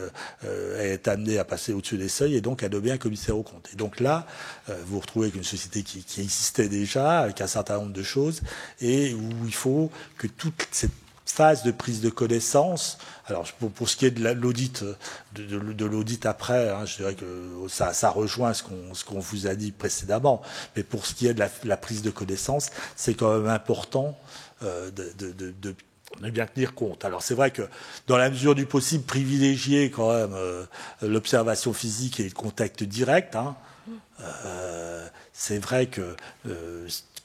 est amené à passer au-dessus des seuils, et donc à nommer un commissaire au compte. Et donc là, vous vous retrouvez avec une société qui existait déjà, avec un certain nombre de choses, et où il faut que toute cette phase de prise de connaissance. Alors pour ce qui est de l'audit, de l'audit après, hein, je dirais que ça rejoint ce qu'on vous a dit précédemment. Mais pour ce qui est de la prise de connaissance, c'est quand même important de bien tenir compte. Alors c'est vrai que dans la mesure du possible, privilégier quand même l'observation physique et le contact direct. Hein. C'est vrai que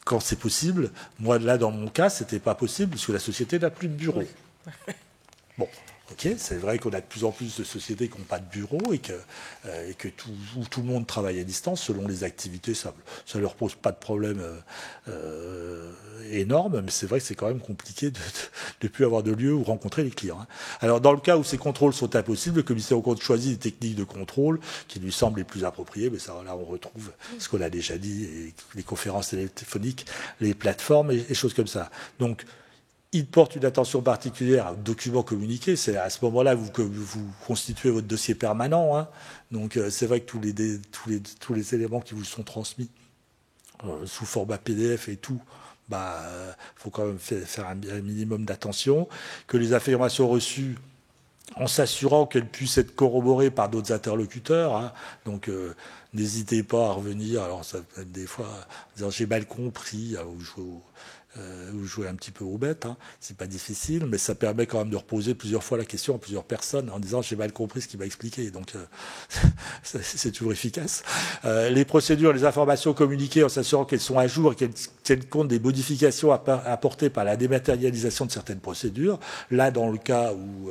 quand c'est possible, moi là dans mon cas, c'était pas possible parce que la société n'a plus de bureau. Oui. Bon, ok, c'est vrai qu'on a de plus en plus de sociétés qui n'ont pas de bureau et que où tout le monde travaille à distance selon les activités. Ça leur pose pas de problème énorme, mais c'est vrai que c'est quand même compliqué de ne plus avoir de lieu où rencontrer les clients. Hein. Alors, dans le cas où ces contrôles sont impossibles, le commissaire aux comptes choisit des techniques de contrôle qui lui semblent les plus appropriées. Mais ça, là, on retrouve ce qu'on a déjà dit, et les conférences téléphoniques, les plateformes et choses comme ça. Donc, il porte une attention particulière aux documents communiqués. C'est à ce moment-là que vous constituez votre dossier permanent. Hein. Donc, c'est vrai que tous les éléments qui vous sont transmis sous format PDF et tout, faut quand même faire un minimum d'attention. Que les informations reçues, en s'assurant qu'elles puissent être corroborées par d'autres interlocuteurs. Hein. Donc, n'hésitez pas à revenir. Alors, ça peut être des fois, dire j'ai mal compris, ou jouer un petit peu aux bêtes, hein. C'est pas difficile, mais ça permet quand même de reposer plusieurs fois la question à plusieurs personnes en disant j'ai mal compris ce qu'il m'a expliqué. Donc c'est toujours efficace. Les procédures, les informations communiquées en s'assurant qu'elles sont à jour et qu'elles tiennent compte des modifications apportées par la dématérialisation de certaines procédures. Là, dans le cas où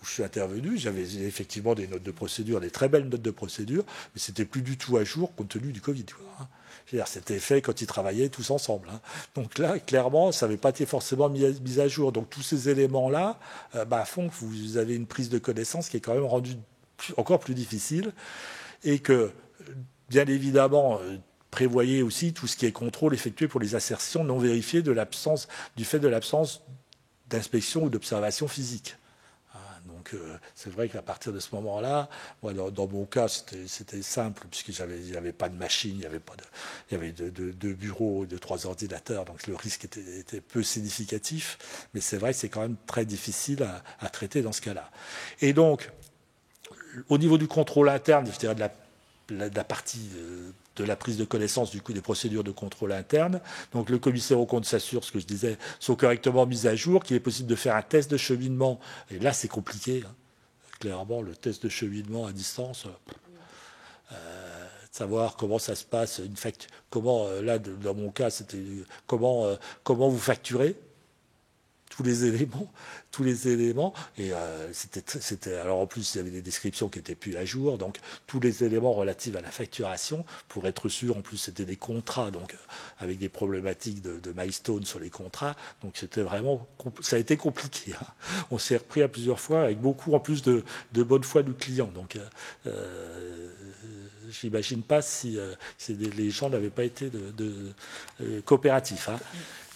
je suis intervenu, j'avais effectivement des notes de procédure, des très belles notes de procédure, mais c'était plus du tout à jour compte tenu du Covid. Hein. C'était fait quand ils travaillaient tous ensemble. Hein. Donc là, clairement, ça n'avait pas été forcément mis à jour. Donc tous ces éléments-là font que vous avez une prise de connaissance qui est quand même rendue encore plus difficile et que, bien évidemment, prévoyez aussi tout ce qui est contrôle effectué pour les assertions non vérifiées du fait de l'absence d'inspection ou d'observation physique. Donc c'est vrai qu'à partir de ce moment-là, moi, dans mon cas, c'était simple puisque il n'y avait pas de machine, il y avait deux bureaux, 3 ordinateurs, donc le risque était peu significatif. Mais c'est vrai que c'est quand même très difficile à traiter dans ce cas-là. Et donc, au niveau du contrôle interne, je dirais de la partie de la prise de connaissance du coup des procédures de contrôle interne. Donc le commissaire aux comptes s'assure, ce que je disais, sont correctement mises à jour, qu'il est possible de faire un test de cheminement. Et là, c'est compliqué. Hein. Clairement, le test de cheminement à distance, savoir comment ça se passe, là, dans mon cas, c'était comment vous facturez tous les éléments et c'était alors en plus il y avait des descriptions qui étaient plus à jour, donc tous les éléments relatifs à la facturation pour être sûr. En plus c'était des contrats, donc avec des problématiques de milestone sur les contrats, donc c'était vraiment, ça a été compliqué. Hein. On s'est repris à plusieurs fois avec beaucoup en plus de bonne foi du client, donc j'imagine pas si les gens n'avaient pas été coopératifs. Hein.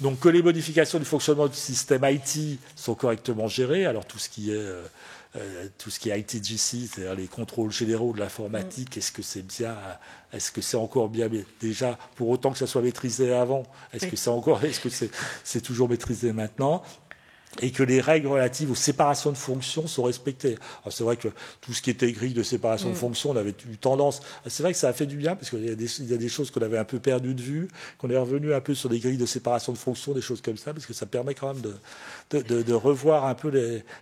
Donc que les modifications du fonctionnement du système IT sont correctement gérées. Alors tout ce qui est ITGC, c'est-à-dire les contrôles généraux de l'informatique, est-ce que c'est bien, est-ce que c'est encore bien, déjà pour autant que ça soit maîtrisé avant, est-ce que c'est toujours maîtrisé maintenant? Et que les règles relatives aux séparations de fonctions sont respectées. Alors c'est vrai que tout ce qui était grille de séparation de fonctions, on avait eu tendance... C'est vrai que ça a fait du bien, parce qu'il y a des choses qu'on avait un peu perdues de vue, qu'on est revenu un peu sur des grilles de séparation de fonctions, des choses comme ça, parce que ça permet quand même de revoir un peu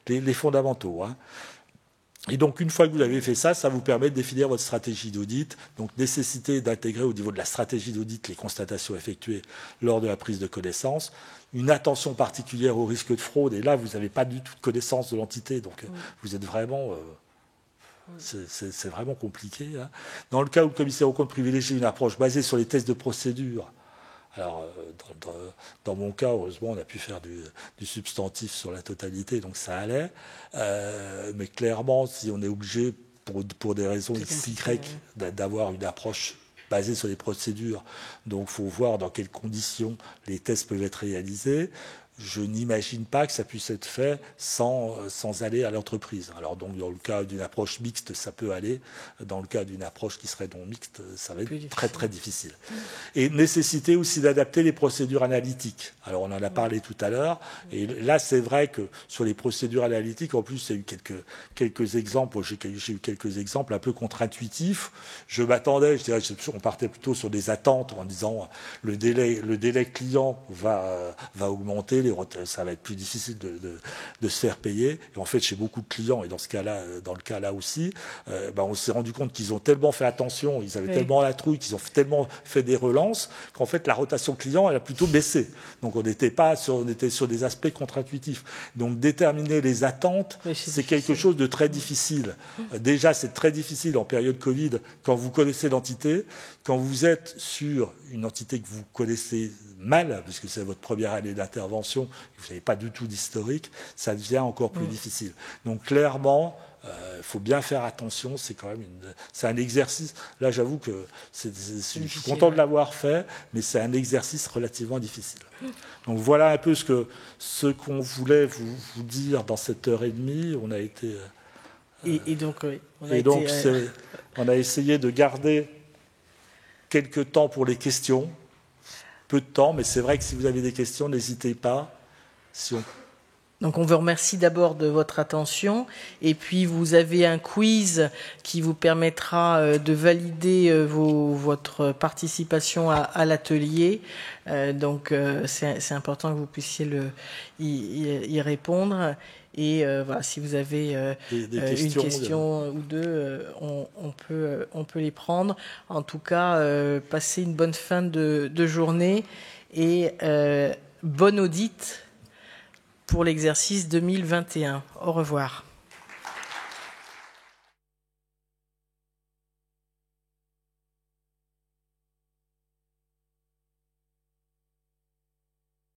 les fondamentaux. Hein. Et donc, une fois que vous avez fait ça, ça vous permet de définir votre stratégie d'audit. Donc, nécessité d'intégrer au niveau de la stratégie d'audit les constatations effectuées lors de la prise de connaissance, une attention particulière au risque de fraude. Et là, vous n'avez pas du tout de connaissance de l'entité. Donc, vous êtes vraiment... c'est vraiment compliqué. Hein. Dans le cas où le commissaire aux comptes privilégie une approche basée sur les tests de procédure, alors, dans mon cas, heureusement, on a pu faire du substantif sur la totalité, donc ça allait. Mais clairement, si on est obligé, pour des raisons XY, d'avoir une approche basée sur les procédures, donc il faut voir dans quelles conditions les tests peuvent être réalisés. Je n'imagine pas que ça puisse être fait sans aller à l'entreprise. Alors donc dans le cas d'une approche mixte, ça peut aller. Dans le cas d'une approche qui serait non mixte, ça va être très très difficile. Et nécessité aussi d'adapter les procédures analytiques. Alors on en a parlé tout à l'heure. Et là c'est vrai que sur les procédures analytiques, en plus il y a eu quelques exemples. J'ai eu quelques exemples un peu contre-intuitifs. Je m'attendais, je dirais, on partait plutôt sur des attentes en disant le délai client va augmenter. ça va être plus difficile de se faire payer. Et en fait, chez beaucoup de clients, et dans le cas là aussi, on s'est rendu compte qu'ils ont tellement fait attention, ils avaient tellement la trouille, qu'ils ont tellement fait des relances, qu'en fait, la rotation client, elle a plutôt baissé. Donc, on était sur des aspects contre-intuitifs. Donc, déterminer les attentes, c'est quelque chose de très difficile. Déjà, c'est très difficile en période Covid, quand vous connaissez l'entité, quand vous êtes sur une entité que vous connaissez mal, puisque c'est votre première année d'intervention, vous n'avez pas du tout d'historique, ça devient encore plus difficile. Donc clairement, il faut bien faire attention, c'est quand même c'est un exercice. Là, j'avoue que je suis content de l'avoir fait, mais c'est un exercice relativement difficile. Donc voilà un peu ce qu'on voulait vous dire dans cette heure et demie. On a été... on a essayé de garder quelques temps pour les questions, peu de temps, mais c'est vrai que si vous avez des questions, n'hésitez pas. Donc on vous remercie d'abord de votre attention, et puis vous avez un quiz qui vous permettra de valider votre participation à l'atelier. Donc c'est important que vous puissiez y répondre. Et voilà, si vous avez une question ou deux, on peut les prendre. En tout cas, passez une bonne fin de journée et bonne audite pour l'exercice 2021. Au revoir.